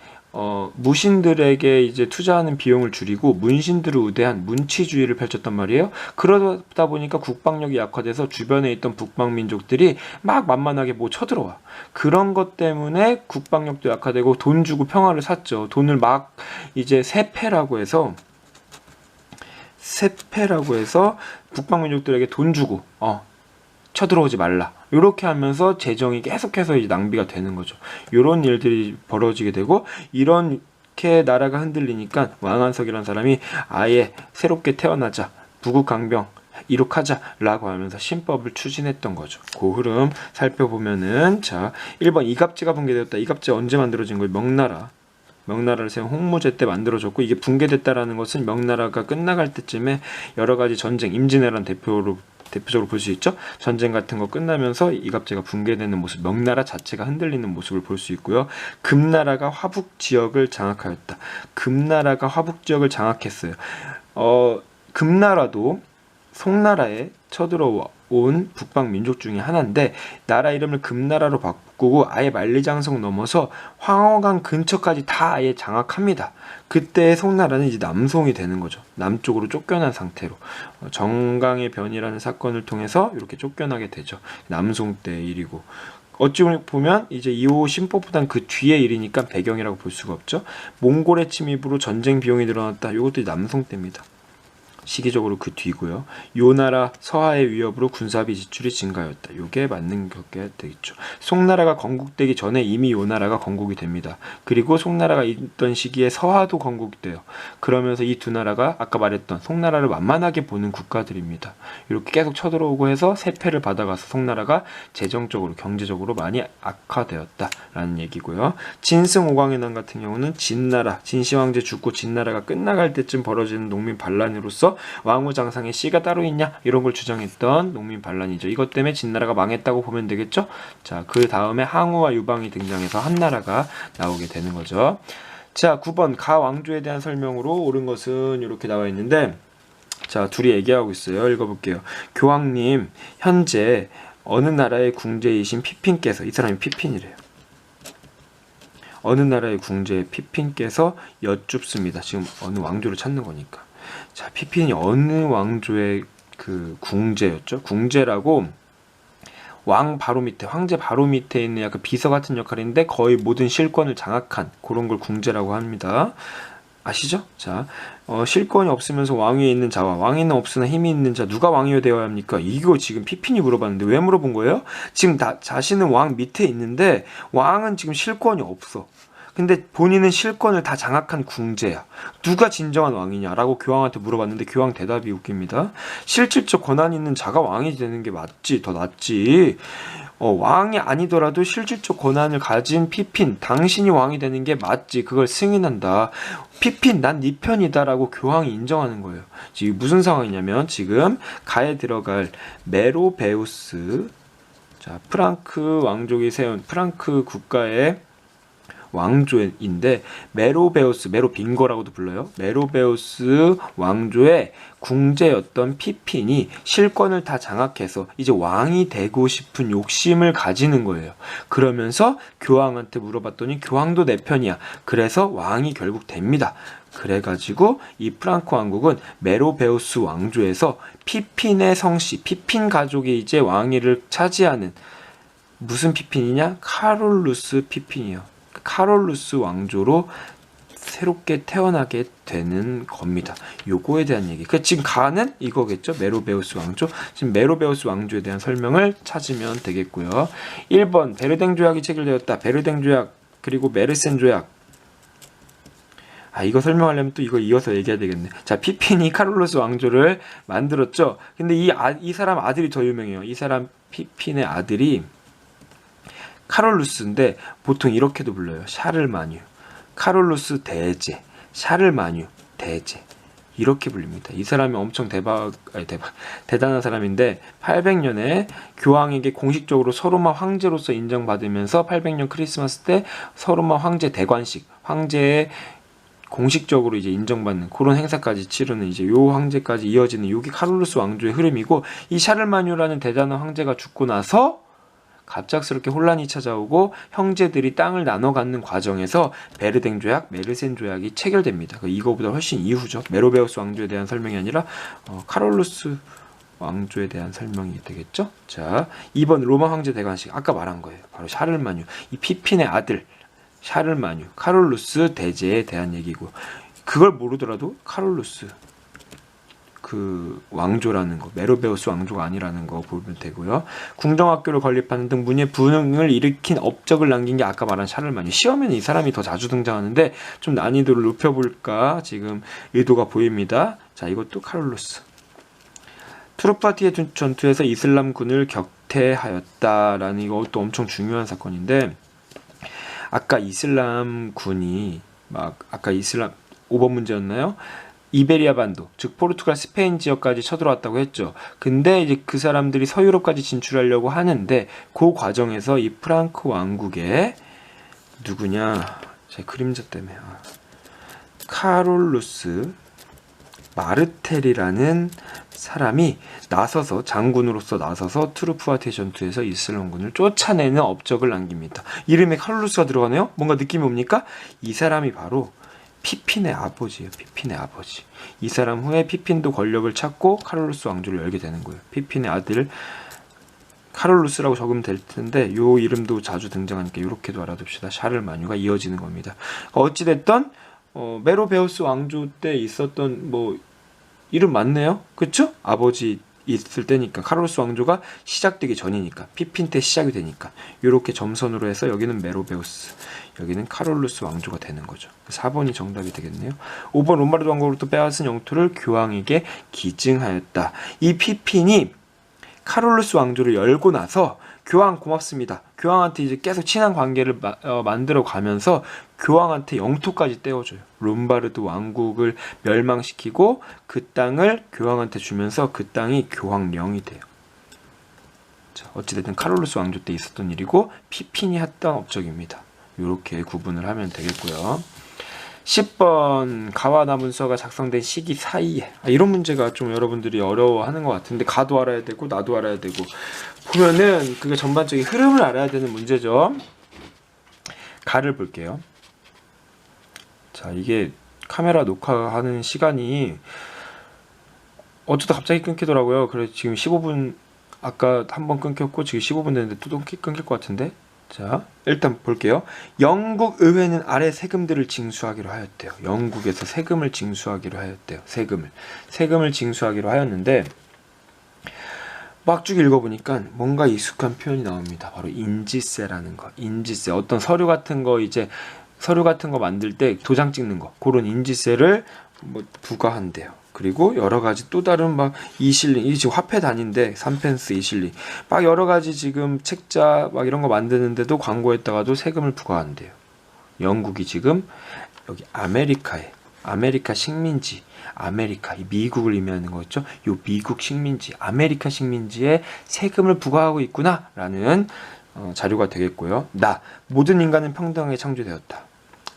무신들에게 이제 투자하는 비용을 줄이고 문신들을 우대한 문치주의를 펼쳤단 말이에요. 그러다 보니까 국방력이 약화돼서 주변에 있던 북방 민족들이 막 만만하게 뭐 쳐들어와. 그런 것 때문에 국방력도 약화되고 돈 주고 평화를 샀죠. 돈을 막 이제 세패라고 해서 북방민족들에게 돈 주고 쳐들어오지 말라 이렇게 하면서 재정이 계속해서 이제 낭비가 되는 거죠. 이런 일들이 벌어지게 되고 이렇게 나라가 흔들리니까 왕안석이라는 사람이 아예 새롭게 태어나자 부국강병 이룩하자라고 하면서 신법을 추진했던 거죠. 그 흐름 살펴보면은 자 1번 이갑제가 붕괴되었다. 이갑제 언제 만들어진 거예요? 명나라를 세운 홍무제 때 만들어졌고 이게 붕괴됐다라는 것은 명나라가 끝나갈 때쯤에 여러 가지 전쟁, 임진왜란 대표적으로 볼 수 있죠. 전쟁 같은 거 끝나면서 이갑제가 붕괴되는 모습, 명나라 자체가 흔들리는 모습을 볼 수 있고요. 금나라가 화북 지역을 장악하였다. 금나라가 화북 지역을 장악했어요. 금나라도 송나라에 쳐들어온 북방 민족 중에 하나인데 나라 이름을 금나라로 바꾸고 아예 만리장성 넘어서 황허강 근처까지 다 아예 장악합니다. 그때 송나라는 이제 남송이 되는 거죠. 남쪽으로 쫓겨난 상태로 정강의 변이라는 사건을 통해서 이렇게 쫓겨나게 되죠. 남송 때 일이고 어찌 보면 이제 2호 신법보단 그 뒤의 일이니까 배경이라고 볼 수가 없죠. 몽골의 침입으로 전쟁 비용이 늘어났다. 이것도 남송 때입니다. 시기적으로 그 뒤고요. 요 나라 서하의 위협으로 군사비 지출이 증가하였다. 요게 맞는 게 되겠죠. 송나라가 건국되기 전에 이미 요 나라가 건국이 됩니다. 그리고 송나라가 있던 시기에 서하도 건국이 돼요. 그러면서 이 두 나라가 아까 말했던 송나라를 만만하게 보는 국가들입니다. 이렇게 계속 쳐들어오고 해서 세패를 받아가서 송나라가 재정적으로 경제적으로 많이 악화되었다라는 얘기고요. 진승 오광의 난 같은 경우는 진나라, 진시황제 죽고 진나라가 끝나갈 때쯤 벌어지는 농민 반란으로서 왕후장상에 씨가 따로 있냐 이런 걸 주장했던 농민 반란이죠. 이것 때문에 진나라가 망했다고 보면 되겠죠. 자, 그 다음에 항우와 유방이 등장해서 한나라가 나오게 되는 거죠. 자, 9번 가왕조에 대한 설명으로 옳은 것은 이렇게 나와 있는데 자, 둘이 얘기하고 있어요. 읽어볼게요. 교황님, 현재 어느 나라의 궁제이신 피핀께서, 이 사람이 피핀이래요. 어느 나라의 궁제 피핀께서 여쭙습니다. 지금 어느 왕조를 찾는 거니까. 자, 피핀이 어느 왕조의 그 궁제였죠? 궁제라고 왕 바로 밑에, 황제 바로 밑에 있는 약간 비서 같은 역할인데 거의 모든 실권을 장악한 그런 걸 궁제라고 합니다. 아시죠? 자, 실권이 없으면서 왕위에 있는 자와 왕위는 없으나 힘이 있는 자 누가 왕이 되어야 합니까? 이거 지금 피핀이 물어봤는데 왜 물어본 거예요? 지금 자신은 왕 밑에 있는데 왕은 지금 실권이 없어. 근데 본인은 실권을 다 장악한 궁제야. 누가 진정한 왕이냐라고 교황한테 물어봤는데 교황 대답이 웃깁니다. 실질적 권한 있는 자가 왕이 되는 게 맞지, 더 낫지. 왕이 아니더라도 실질적 권한을 가진 피핀, 당신이 왕이 되는 게 맞지. 그걸 승인한다. 피핀, 난 네 편이다라고 교황이 인정하는 거예요. 지금 무슨 상황이냐면 지금 가에 들어갈 메로베우스, 자, 프랑크 왕족이 세운 프랑크 국가의 왕조인데 메로베우스, 메로빙거라고도 불러요. 메로베우스 왕조의 궁제였던 피핀이 실권을 다 장악해서 이제 왕이 되고 싶은 욕심을 가지는 거예요. 그러면서 교황한테 물어봤더니 교황도 내 편이야. 그래서 왕이 결국 됩니다. 그래가지고 이 프랑크 왕국은 메로베우스 왕조에서 피핀의 성씨, 피핀 가족이 이제 왕위를 차지하는, 무슨 피핀이냐? 카롤루스 피핀이요. 카롤루스 왕조로 새롭게 태어나게 되는 겁니다. 요거에 대한 얘기. 지금 가는 이거겠죠? 메로베우스 왕조. 지금 메로베우스 왕조에 대한 설명을 찾으면 되겠고요. 1번 베르댕 조약이 체결되었다. 베르댕 조약 그리고 메르센 조약. 이거 설명하려면 또 이거 이어서 얘기해야 되겠네. 자, 피핀이 카롤루스 왕조를 만들었죠. 근데 이 사람 아들이 더 유명해요. 이 사람 피핀의 아들이 카롤루스인데 보통 이렇게도 불러요. 샤를마뉴, 카롤루스 대제, 샤를마뉴 대제, 이렇게 불립니다. 이 사람이 엄청 대단한 사람인데 800년에 교황에게 공식적으로 서로마 황제로서 인정받으면서 800년 크리스마스 때 서로마 황제 대관식, 황제의 공식적으로 이제 인정받는 그런 행사까지 치르는 이제 요 황제까지 이어지는 요게 카롤루스 왕조의 흐름이고, 이 샤를마뉴라는 대단한 황제가 죽고 나서 갑작스럽게 혼란이 찾아오고 형제들이 땅을 나눠 갖는 과정에서 베르댕 조약, 메르센 조약이 체결됩니다. 이거보다 훨씬 이후죠. 메로베우스 왕조에 대한 설명이 아니라 카롤루스 왕조에 대한 설명이 되겠죠. 자, 2번 로마 황제 대관식, 아까 말한 거예요. 바로 샤를마뉴, 이 피핀의 아들 샤를마뉴, 카롤루스 대제에 대한 얘기고, 그걸 모르더라도 카롤루스 그 왕조라는 거, 메로베우스 왕조가 아니라는 거 보면 되고요. 궁정학교를 건립하는 등 문예 부흥을 일으킨 업적을 남긴 게 아까 말한 샤를마뉴. 시험에는 이 사람이 더 자주 등장하는데 좀 난이도를 높여볼까 지금 의도가 보입니다. 자, 이것도 카롤루스. 투르파티의 전투에서 이슬람군을 격퇴하였다라는 이것도 엄청 중요한 사건인데, 아까 이슬람군이 아까 이슬람 5번 문제였나요? 이베리아 반도, 즉 포르투갈 스페인 지역까지 쳐들어왔다고 했죠. 근데 이제 그 사람들이 서유럽까지 진출하려고 하는데 그 과정에서 이 프랑크 왕국의 누구냐? 제 그림자 때문에 카롤루스 마르텔이라는 사람이 나서서, 장군으로서 나서서 투르푸아테 전투에서 이슬람군을 쫓아내는 업적을 남깁니다. 이름에 카롤루스가 들어가네요? 뭔가 느낌이 옵니까? 이 사람이 바로 피핀의 아버지예요. 피핀의 아버지. 이 사람 후에 피핀도 권력을 찾고 카롤루스 왕조를 열게 되는 거예요. 피핀의 아들 카롤루스라고 적으면 될 텐데 요 이름도 자주 등장하니까 이렇게도 알아둡시다. 샤를마뉴가 이어지는 겁니다. 어찌됐든 메로베우스 왕조 때 있었던 이름 맞네요. 그쵸? 아버지 있을 때니까, 카롤루스 왕조가 시작되기 전이니까, 피핀 때 시작이 되니까 이렇게 점선으로 해서 여기는 메로베우스, 여기는 카롤루스 왕조가 되는 거죠. 4번이 정답이 되겠네요. 5번 로마르도 왕국으로부터 빼앗은 영토를 교황에게 기증하였다. 이 피핀이 카롤루스 왕조를 열고 나서 교황 고맙습니다. 교황한테 이제 계속 친한 관계를 만들어 가면서 교황한테 영토까지 떼어줘요. 롬바르드 왕국을 멸망시키고 그 땅을 교황한테 주면서 그 땅이 교황령이 돼요. 자, 어찌됐든 카롤루스 왕조 때 있었던 일이고 피핀이 했던 업적입니다. 이렇게 구분을 하면 되겠고요. 10번 가와나 문서가 작성된 시기 사이에, 이런 문제가 좀 여러분들이 어려워하는 것 같은데, 가도 알아야 되고 나도 알아야 되고, 보면은 그게 전반적인 흐름을 알아야 되는 문제죠. 가를 볼게요. 자, 이게 카메라 녹화하는 시간이 어쩌다 갑자기 끊기더라고요. 그래서 지금 15분, 아까 한번 끊겼고 지금 15분 됐는데 또 끊길 것 같은데. 자, 일단 볼게요. 영국 의회는 아래 세금들을 징수하기로 하였대요. 영국에서 세금을 징수하기로 하였대요. 세금을 징수하기로 하였는데, 막 쭉 읽어보니까 뭔가 익숙한 표현이 나옵니다. 바로 인지세라는 거. 인지세. 어떤 서류 같은 거 이제 서류 같은 거 만들 때 도장 찍는 거 그런 인지세를 뭐 부과한대요. 그리고 여러 가지 또 다른 막 이실링, 이 지금 화폐 단위인데 3펜스 이실링 막 여러 가지 지금 책자 막 이런 거 만드는데도 광고에다가도 세금을 부과한대요. 영국이 지금 여기 아메리카 식민지, 아메리카 이 미국을 의미하는 거죠. 요 미국 식민지, 아메리카 식민지에 세금을 부과하고 있구나라는 자료가 되겠고요. 모든 인간은 평등하게 창조되었다.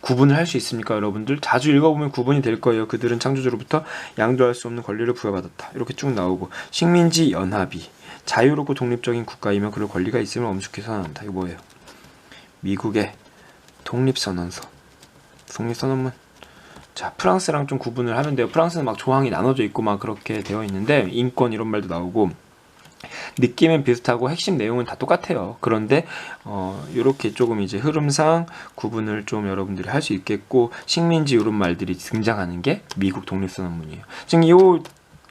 구분을 할 수 있습니까, 여러분들? 자주 읽어보면 구분이 될 거예요. 그들은 창조주로부터 양도할 수 없는 권리를 부여받았다. 이렇게 쭉 나오고 식민지 연합이 자유롭고 독립적인 국가이며 그럴 권리가 있음을 엄숙히 선언한다. 이거 뭐예요? 미국의 독립선언서, 독립선언문. 자, 프랑스랑 좀 구분을 하면 돼요. 프랑스는 막 조항이 나눠져 있고 막 그렇게 되어 있는데 인권 이런 말도 나오고 느낌은 비슷하고 핵심 내용은 다 똑같아요. 그런데 이렇게 조금 이제 흐름상 구분을 좀 여러분들이 할 수 있겠고 식민지 이런 말들이 등장하는 게 미국 독립선언문이에요. 지금 이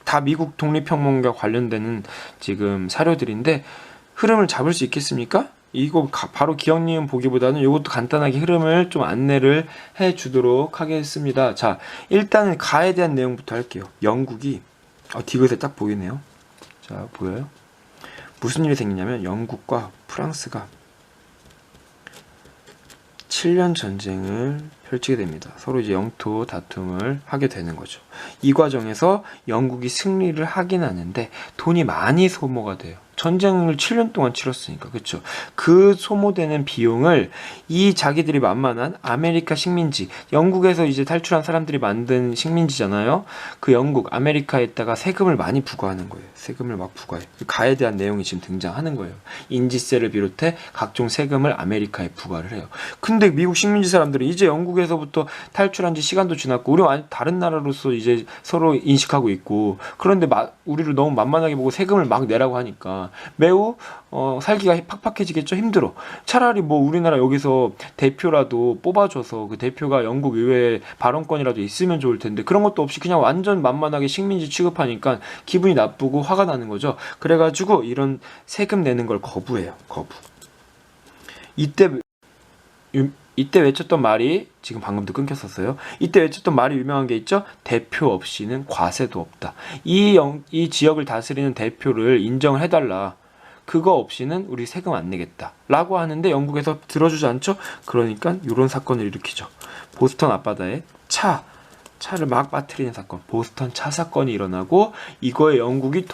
다 미국 독립혁명과 관련되는 지금 사료들인데 흐름을 잡을 수 있겠습니까? 이거 바로 기억 니은 보기보다는 이것도 간단하게 흐름을 좀 안내를 해 주도록 하겠습니다. 자, 일단은 가에 대한 내용부터 할게요. 영국이 디귿에 딱 보이네요. 자, 보여요? 무슨 일이 생기냐면 영국과 프랑스가 7년 전쟁을 펼치게 됩니다. 서로 이제 영토 다툼을 하게 되는 거죠. 이 과정에서 영국이 승리를 하긴 하는데 돈이 많이 소모가 돼요. 전쟁을 7년 동안 치렀으니까, 그쵸? 그 소모되는 비용을 이 자기들이 만만한 아메리카 식민지, 영국에서 이제 탈출한 사람들이 만든 식민지잖아요. 그 영국, 아메리카에다가 세금을 많이 부과하는 거예요. 세금을 막 부과해. 가에 대한 내용이 지금 등장하는 거예요. 인지세를 비롯해 각종 세금을 아메리카에 부과를 해요. 근데 미국 식민지 사람들은 이제 영국에서부터 탈출한 지 시간도 지났고, 우리 완전 다른 나라로서 이제 서로 인식하고 있고, 그런데 우리를 너무 만만하게 보고 세금을 막 내라고 하니까 매우 살기가 팍팍해지겠죠. 힘들어. 차라리 뭐 우리나라 여기서 대표라도 뽑아줘서 그 대표가 영국 의회에 발언권이라도 있으면 좋을 텐데 그런 것도 없이 그냥 완전 만만하게 식민지 취급하니까 기분이 나쁘고 화가 나는 거죠. 그래가지고 이런 세금 내는 걸 거부해요. 거부. 이때 외쳤던 말이 지금 방금도 끊겼었어요. 이때 외쳤던 말이 유명한 게 있죠. 대표 없이는 과세도 없다. 이 지역을 다스리는 대표를 인정을 해달라. 그거 없이는 우리 세금 안 내겠다. 라고 하는데 영국에서 들어주지 않죠. 그러니까 이런 사건을 일으키죠. 보스턴 앞바다에 차를 막 빠뜨리는 사건, 보스턴 차 사건이 일어나고 이거에 영국이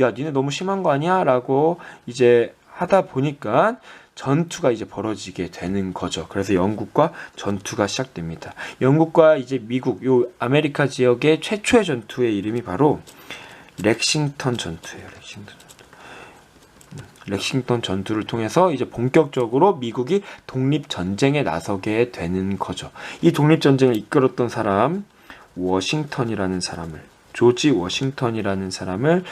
야 니네 너무 심한 거 아니야? 라고 이제 하다 보니까 전투가 이제 벌어지게 되는 거죠. 그래서 영국과 전투가 시작됩니다. 영국과 이제 미국, 요 아메리카 지역의 최초의 전투의 이름이 바로 렉싱턴 전투예요. 렉싱턴 전투를 통해서 이제 본격적으로 미국이 독립전쟁에 나서게 되는 거죠. 이 독립전쟁을 이끌었던 사람, 조지 워싱턴이라는 사람을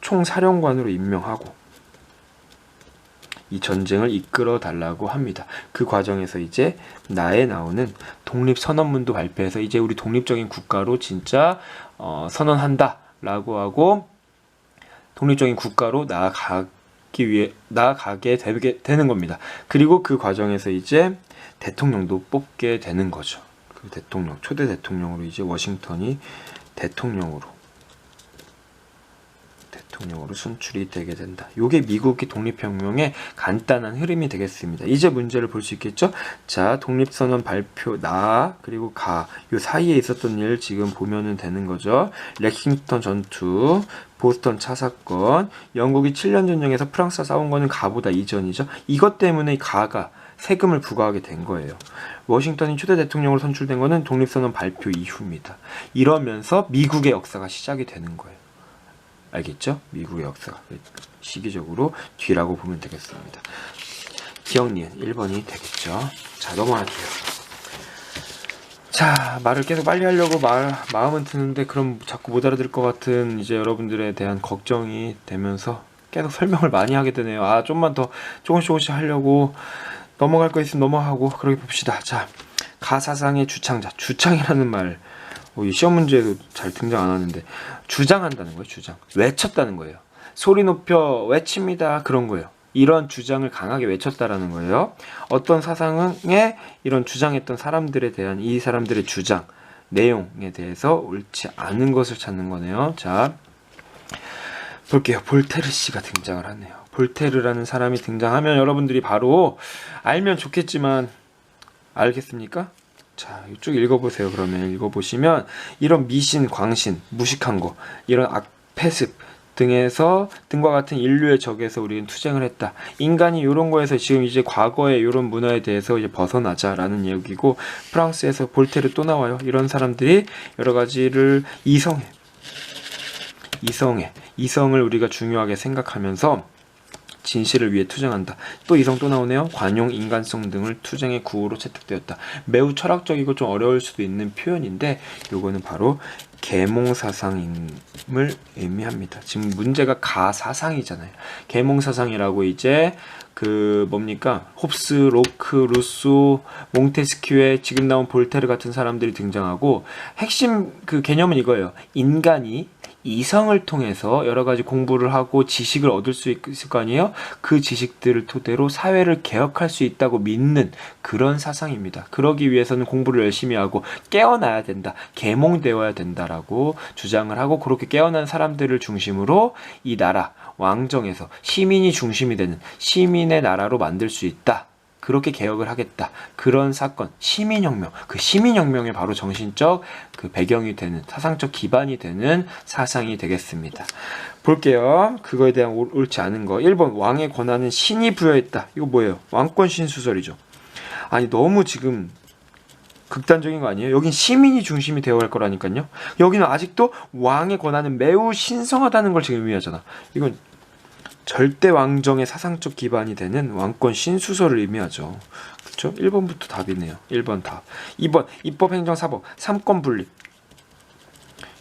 총사령관으로 임명하고 이 전쟁을 이끌어 달라고 합니다. 그 과정에서 이제 나에 나오는 독립선언문도 발표해서 이제 우리 독립적인 국가로 진짜 선언한다 라고 하고 독립적인 국가로 나아가게 되는 겁니다. 그리고 그 과정에서 이제 대통령도 뽑게 되는 거죠. 그 초대 대통령으로 이제 워싱턴이 대통령으로 선출이 되게 된다. 이게 미국의 독립혁명의 간단한 흐름이 되겠습니다. 이제 문제를 볼 수 있겠죠? 자, 독립선언 발표, 그리고 요 사이에 있었던 일 지금 보면은 되는 거죠. 렉싱턴 전투, 보스턴 차 사건, 영국이 7년 전쟁에서 프랑스와 싸운 거는 가보다 이전이죠. 이것 때문에 가가 세금을 부과하게 된 거예요. 워싱턴이 초대 대통령으로 선출된 거는 독립선언 발표 이후입니다. 이러면서 미국의 역사가 시작이 되는 거예요. 알겠죠? 미국의 역사가 시기적으로 뒤라고 보면 되겠습니다. 기억 니은 1번이 되겠죠. 자, 넘어갈게요. 자, 말을 계속 빨리 하려고 마음은 드는데 그럼 자꾸 못 알아들 것 같은 이제 여러분들에 대한 걱정이 되면서 계속 설명을 많이 하게 되네요. 좀만 더 조금씩 하려고 넘어갈 거 있으면 넘어가고 그러게 봅시다. 자, 가사상의 주창자. 주창이라는 말 시험 문제에도 잘 등장 안 하는데 주장한다는 거예요. 외쳤다는 거예요. 소리 높여 외칩니다. 그런 거예요. 이런 주장을 강하게 외쳤다라는 거예요. 어떤 사상에 이런 주장했던 사람들에 대한 이 사람들의 주장, 내용에 대해서 옳지 않은 것을 찾는 거네요. 자, 볼게요. 볼테르 씨가 등장을 하네요. 볼테르라는 사람이 등장하면 여러분들이 바로 알면 좋겠지만 알겠습니까? 자, 이쪽 읽어보세요. 그러면 읽어보시면 이런 미신, 광신, 무식한 거, 이런 폐습 등과 같은 인류의 적에서 우리는 투쟁을 했다. 인간이 이런 거에서 지금 이제 과거의 이런 문화에 대해서 이제 벗어나자라는 얘기고, 프랑스에서 볼테르 또 나와요. 이런 사람들이 여러 가지를 이성을 우리가 중요하게 생각하면서 진실을 위해 투쟁한다. 또 이성 또 나오네요. 관용, 인간성 등을 투쟁의 구호로 채택되었다. 매우 철학적이고 좀 어려울 수도 있는 표현인데 요거는 바로 계몽사상임을 의미합니다. 지금 문제가 가사상이잖아요. 계몽사상이라고 이제 홉스, 로크, 루소, 몽테스큐에 지금 나온 볼테르 같은 사람들이 등장하고, 핵심 개념은 이거예요. 인간이 이성을 통해서 여러 가지 공부를 하고 지식을 얻을 수 있을 거 아니에요? 그 지식들을 토대로 사회를 개혁할 수 있다고 믿는 그런 사상입니다. 그러기 위해서는 공부를 열심히 하고 깨어나야 된다. 계몽되어야 된다라고 주장을 하고, 그렇게 깨어난 사람들을 중심으로 이 나라, 왕정에서 시민이 중심이 되는 시민의 나라로 만들 수 있다. 그렇게 개혁을 하겠다. 그런 사건, 시민혁명. 그 시민혁명의 바로 정신적 배경이 되는, 사상적 기반이 되는 사상이 되겠습니다. 볼게요. 그거에 대한 옳지 않은 거. 1번, 왕의 권한은 신이 부여했다. 이거 뭐예요? 왕권 신수설이죠. 아니, 너무 지금 극단적인 거 아니에요? 여긴 시민이 중심이 되어야 할 거라니까요. 여기는 아직도 왕의 권한은 매우 신성하다는 걸 지금 의미하잖아. 이건 절대 왕정의 사상적 기반이 되는 왕권 신수설을 의미하죠. 그렇죠? 1번부터 답이네요. 1번 답. 2번 입법행정사법 3권 분립.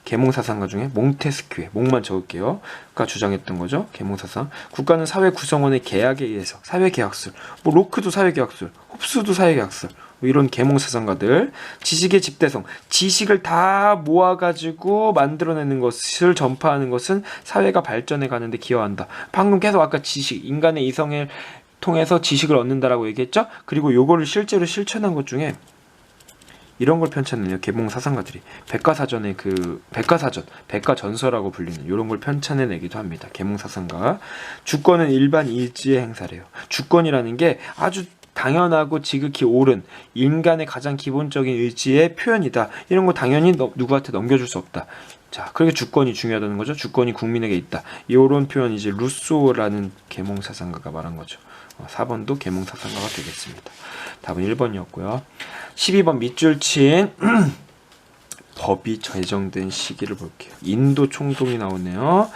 계몽사상가 중에 몽테스큐의, 몽만 적을게요, 가 주장했던 거죠. 계몽사상. 국가는 사회 구성원의 계약에 의해서, 사회계약설, 로크도 사회계약설, 홉스도 사회계약설, 이런 계몽사상가들. 지식의 집대성, 지식을 다 모아가지고 만들어내는 것을 전파하는 것은 사회가 발전해 가는데 기여한다. 방금 계속 아까 지식, 인간의 이성을 통해서 지식을 얻는다라고 얘기했죠. 그리고 요거를 실제로 실천한 것 중에 이런 걸 편찬해요. 계몽사상가들이 백과사전의 백과전서라고 불리는 이런 걸 편찬해내기도 합니다. 계몽사상가. 주권은 일반 일지의 행사래요. 주권이라는 게 아주 당연하고 지극히 옳은 인간의 가장 기본적인 의지의 표현이다. 이런 거 당연히 누구한테 넘겨줄 수 없다. 자, 그렇게 주권이 중요하다는 거죠. 주권이 국민에게 있다. 이런 표현이 이제 루소라는 계몽사상가가 말한 거죠. 4번도 계몽사상가가 되겠습니다. 답은 1번이었고요. 12번 밑줄 친 법이 제정된 시기를 볼게요. 인도 총동이 나오네요.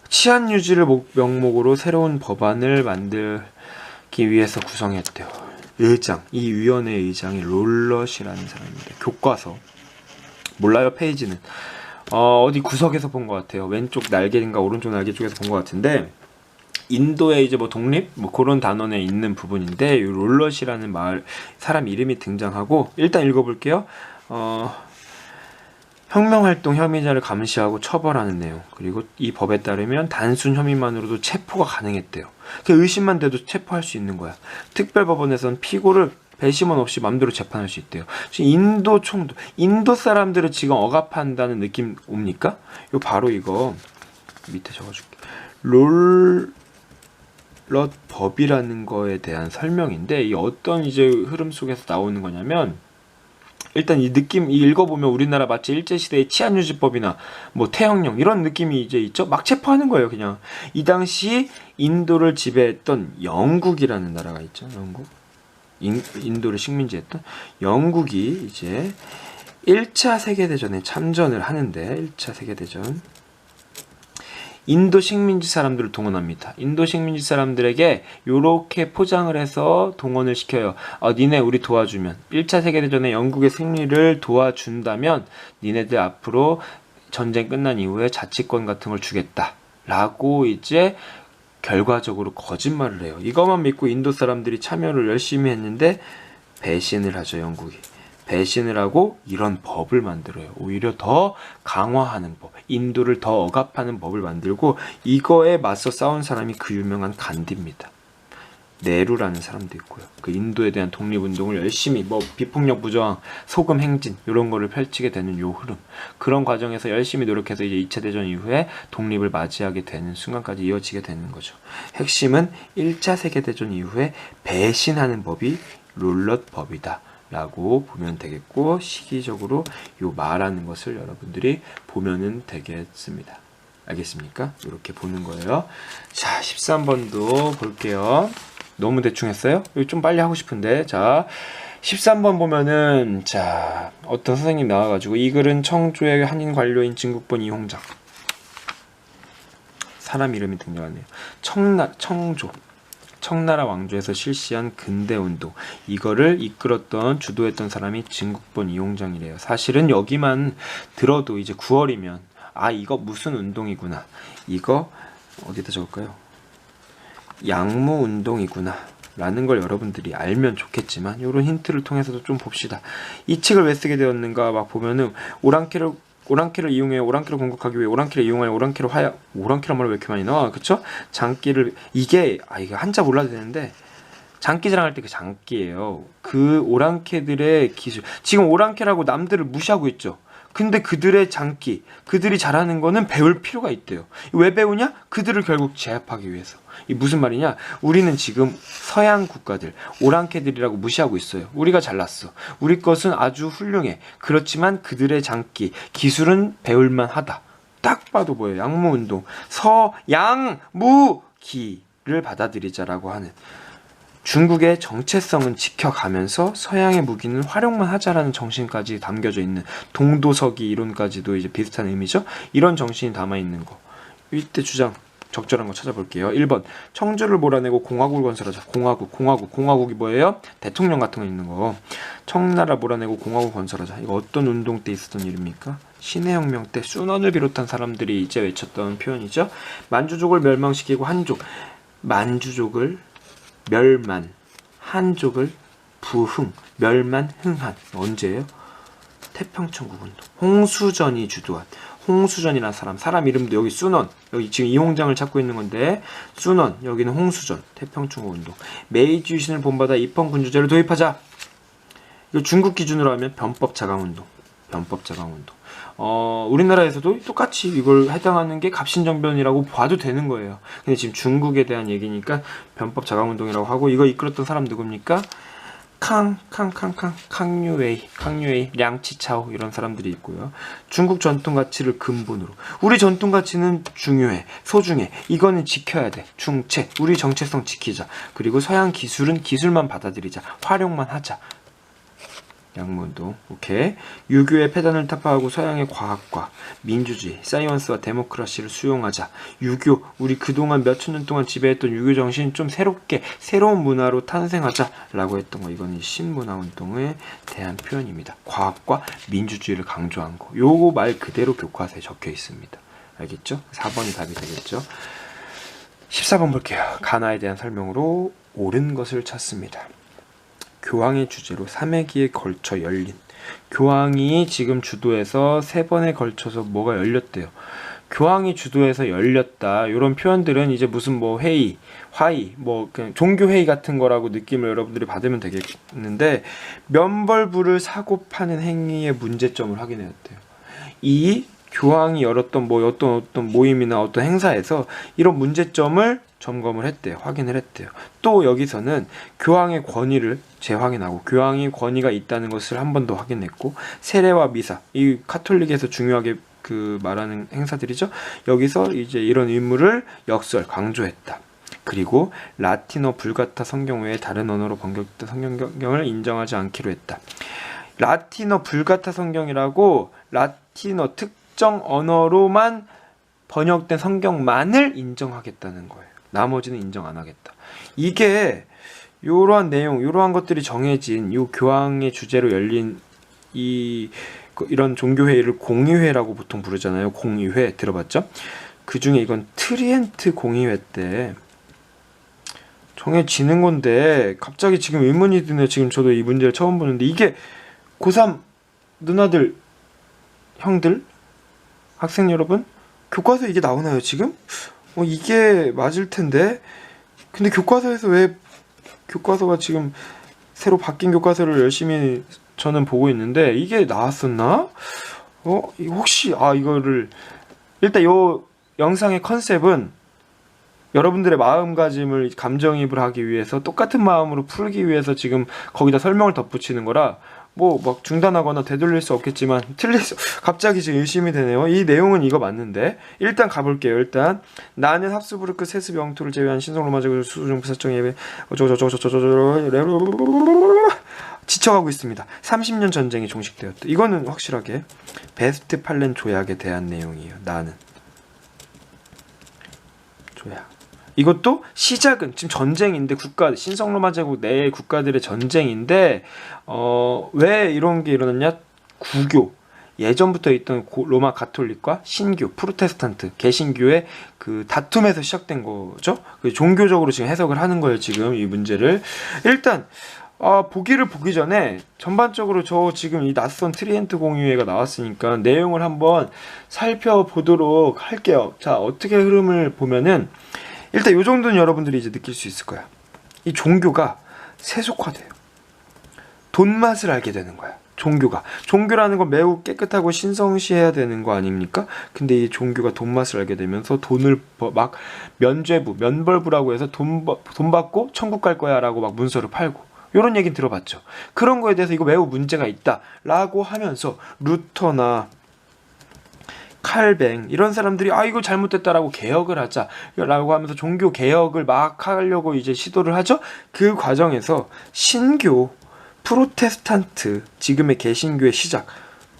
치안 유지를 명목으로 새로운 법안을 만들기 위해서 구성했대요. 의장, 이 위원회 의장이 롤럿이라는 사람입니다. 교과서 몰라요. 페이지는 어디 구석에서 본 것 같아요. 왼쪽 날개인가 오른쪽 날개 쪽에서 본 것 같은데, 인도의 이제 독립 그런 단원에 있는 부분인데, 이 롤럿이라는 사람 이름이 등장하고, 일단 읽어볼게요. 혁명활동 혐의자를 감시하고 처벌하는 내용, 그리고 이 법에 따르면 단순 혐의만으로도 체포가 가능했대요. 의심만 돼도 체포할 수 있는 거야. 특별법원에서는 피고를 배심원 없이 맘대로 재판할 수 있대요. 인도 총독, 인도 사람들을 지금 억압한다는 느낌 옵니까? 요 바로 이거 밑에 적어줄게. 롤럿 법이라는 거에 대한 설명인데, 이 어떤 이제 흐름 속에서 나오는 거냐면, 일단 이 느낌, 읽어보면 우리나라 마치 일제시대의 치안유지법이나 태형령 이런 느낌이 이제 있죠. 막 체포하는 거예요, 그냥. 이 당시 인도를 지배했던 영국이라는 나라가 있죠. 영국. 인도를 식민지했던 영국이 이제 1차 세계대전에 참전을 하는데, 1차 세계대전 인도 식민지 사람들을 동원합니다. 인도 식민지 사람들에게 요렇게 포장을 해서 동원을 시켜요. 니네 우리 도와주면, 1차 세계대전에 영국의 승리를 도와준다면 니네들 앞으로 전쟁 끝난 이후에 자치권 같은 걸 주겠다 라고 이제 결과적으로 거짓말을 해요. 이것만 믿고 인도 사람들이 참여를 열심히 했는데 배신을 하죠. 영국이 배신을 하고 이런 법을 만들어요. 오히려 더 강화하는 법, 인도를 더 억압하는 법을 만들고, 이거에 맞서 싸운 사람이 그 유명한 간디입니다. 네루라는 사람도 있고요. 그 인도에 대한 독립운동을 열심히 뭐 비폭력 무저항, 소금 행진 이런 거를 펼치게 되는 요 흐름, 그런 과정에서 열심히 노력해서 이제 2차 대전 이후에 독립을 맞이하게 되는 순간까지 이어지게 되는 거죠. 핵심은 1차 세계대전 이후에 배신하는 법이 룰럿 법이다 라고 보면 되겠고, 시기적으로 요 말하는 것을 여러분들이 보면은 되겠습니다. 알겠습니까? 이렇게 보는 거예요. 자, 13번도 볼게요. 너무 대충 했어요? 이거 좀 빨리 하고 싶은데. 자, 13번 보면은, 자, 어떤 선생님 나와가지고, 이 글은 청조의 한인 관료인 진국본 이홍장. 사람 이름이 등장하네요. 청조. 청나라 왕조에서 실시한 근대운동, 이거를 이끌었던 주도했던 사람이 진국본 이홍장이래요. 사실은 여기만 들어도 이제 9월이면 아, 이거 무슨 운동이구나, 이거 어디다 적을까요? 양무운동이구나 라는 걸 여러분들이 알면 좋겠지만, 이런 힌트를 통해서도 좀 봅시다. 이 책을 왜 쓰게 되었는가 막 보면은 오랑캐를 이용해 오랑캐를 공격하기 위해 오랑캐를 이용하여 오랑캐란 말을 왜 이렇게 많이 나와? 그쵸? 장기를, 이게 한자 몰라도 되는데, 장기 자랑할 때 그 장기예요. 그 오랑캐들의 기술. 지금 오랑캐라고 남들을 무시하고 있죠. 근데 그들의 장기, 그들이 잘하는 거는 배울 필요가 있대요. 왜 배우냐? 그들을 결국 제압하기 위해서. 이 무슨 말이냐? 우리는 지금 서양 국가들, 오랑캐들이라고 무시하고 있어요. 우리가 잘났어. 우리 것은 아주 훌륭해. 그렇지만 그들의 장기, 기술은 배울만 하다. 딱 봐도 뭐예요? 양무운동. 서양무기를 받아들이자라고 하는, 중국의 정체성은 지켜가면서 서양의 무기는 활용만 하자라는 정신까지 담겨져 있는, 동도서기 이론까지도 이제 비슷한 의미죠. 이런 정신이 담아있는 거. 이때 주장 적절한 거 찾아볼게요. 1번 청조를 몰아내고 공화국을 건설하자. 공화국이 뭐예요? 대통령 같은 거 있는 거. 청나라 몰아내고 공화국 건설하자. 이거 어떤 운동 때 있었던 일입니까? 신해혁명 때 순원을 비롯한 사람들이 이제 외쳤던 표현이죠. 만주족을 멸망시키고 한족, 만주족을 멸만, 한족을 부흥, 멸만, 흥한. 언제예요? 태평천국 운동. 홍수전이 주도한, 홍수전이라는 사람 이름도 여기 순원, 여기 지금 이홍장을 찾고 있는 건데, 순원, 여기는 홍수전, 태평천국 운동. 메이지 유신을 본받아 입헌군주제를 도입하자. 이거 중국 기준으로 하면 변법 자강 운동. 우리나라에서도 똑같이 이걸 해당하는 게 갑신정변이라고 봐도 되는 거예요. 근데 지금 중국에 대한 얘기니까 변법 자강운동이라고 하고, 이거 이끌었던 사람 누굽니까? 캉유웨이, 량치차오 이런 사람들이 있고요. 중국 전통 가치를 근본으로, 우리 전통 가치는 중요해, 소중해, 이거는 지켜야 돼, 중체, 우리 정체성 지키자. 그리고 서양 기술은 기술만 받아들이자, 활용만 하자. 양무운동. 오케이. 유교의 폐단을 타파하고 서양의 과학과 민주주의, 사이언스와 데모크라시를 수용하자. 유교, 우리 그동안 몇천 년 동안 지배했던 유교 정신 좀 새로운 문화로 탄생하자 라고 했던 거. 이거는 신문화운동에 대한 표현입니다. 과학과 민주주의를 강조한 거. 요거 말 그대로 교과서에 적혀 있습니다. 알겠죠? 4번이 답이 되겠죠? 14번 볼게요. 가나에 대한 설명으로 옳은 것을 찾습니다. 교황의 주재로 3회기에 걸쳐 열린, 교황이 지금 주도해서 3번에 걸쳐서 뭐가 열렸대요. 교황이 주도해서 열렸다, 이런 표현들은 이제 무슨 뭐 회의, 화의, 뭐 그냥 종교회의 같은 거라고 느낌을 여러분들이 받으면 되겠는데, 면벌부를 사고 파는 행위의 문제점을 확인해야 돼요. 이 교황이 열었던 뭐 어떤 모임이나 어떤 행사에서 이런 문제점을 점검을 했대요. 확인을 했대요. 또 여기서는 교황의 권위를 재확인하고, 교황이 권위가 있다는 것을 한 번 더 확인했고, 세례와 미사, 이 카톨릭에서 중요하게 그 말하는 행사들이죠. 여기서 이제 이런 의무를 강조했다. 그리고 라틴어 불가타 성경 외에 다른 언어로 번역된 성경을 인정하지 않기로 했다. 라틴어 불가타 성경이라고, 라틴어 특정 언어로만 번역된 성경만을 인정하겠다는 거예요. 나머지는 인정 안 하겠다. 이게 이러한 내용, 이러한 것들이 정해진 이 교황의 주재로 열린 이런 종교회의를 공의회라고 보통 부르잖아요. 공의회 들어봤죠? 그 중에 이건 트리엔트 공의회 때 정해지는 건데, 갑자기 지금 의문이 드네요. 지금 저도 이 문제를 처음 보는데, 이게 고3 누나들, 형들, 학생 여러분, 교과서에 이게 나오나요 지금? 이게 맞을 텐데. 근데 교과서에서 왜 교과서가 지금 새로 바뀐 교과서를 열심히 저는 보고 있는데 이게 나왔었나? 혹시 이거를 일단 요 영상의 컨셉은 여러분들의 마음가짐을 감정이입을 하기 위해서 똑같은 마음으로 풀기 위해서 지금 거기다 설명을 덧붙이는 거라 뭐 막 중단하거나 되돌릴 수 없겠지만 갑자기 지금 의심이 되네요. 이 내용은 이거 맞는데 일단 가볼게요. 일단 나는 합스부르크 세습 영토를 제외한 신성로마 제국 수중 부사청 예배 지쳐가고 있습니다. 30년 전쟁이 종식되었다. 이거는 확실하게 베스트팔렌 조약에 대한 내용이에요. 나는 조약. 이것도 시작은 지금 전쟁인데 신성로마 제국 내의 국가들의 전쟁인데 왜 이런 게 일어났냐? 구교 예전부터 있던 로마 가톨릭과 신교 프로테스탄트 개신교의 그 다툼에서 시작된 거죠. 그 종교적으로 지금 해석을 하는 거예요. 지금 이 문제를 일단 보기를 보기 전에 전반적으로 저 지금 이 낯선 트리엔트 공유회가 나왔으니까 내용을 한번 살펴보도록 할게요. 자, 어떻게 흐름을 보면은 일단 요 정도는 여러분들이 이제 느낄 수 있을 거야. 이 종교가 세속화돼요. 돈맛을 알게 되는 거야. 종교라는 건 매우 깨끗하고 신성시해야 되는 거 아닙니까? 근데 이 종교가 돈맛을 알게 되면서 돈을 막 면벌부라고 해서 돈 받고 천국 갈 거야 라고 막 문서를 팔고 요런 얘기는 들어봤죠. 그런 거에 대해서 이거 매우 문제가 있다 라고 하면서 루터나 칼뱅 이런 사람들이 이거 잘못됐다라고 개혁을 하자라고 하면서 종교 개혁을 막 하려고 이제 시도를 하죠. 그 과정에서 신교, 프로테스탄트, 지금의 개신교의 시작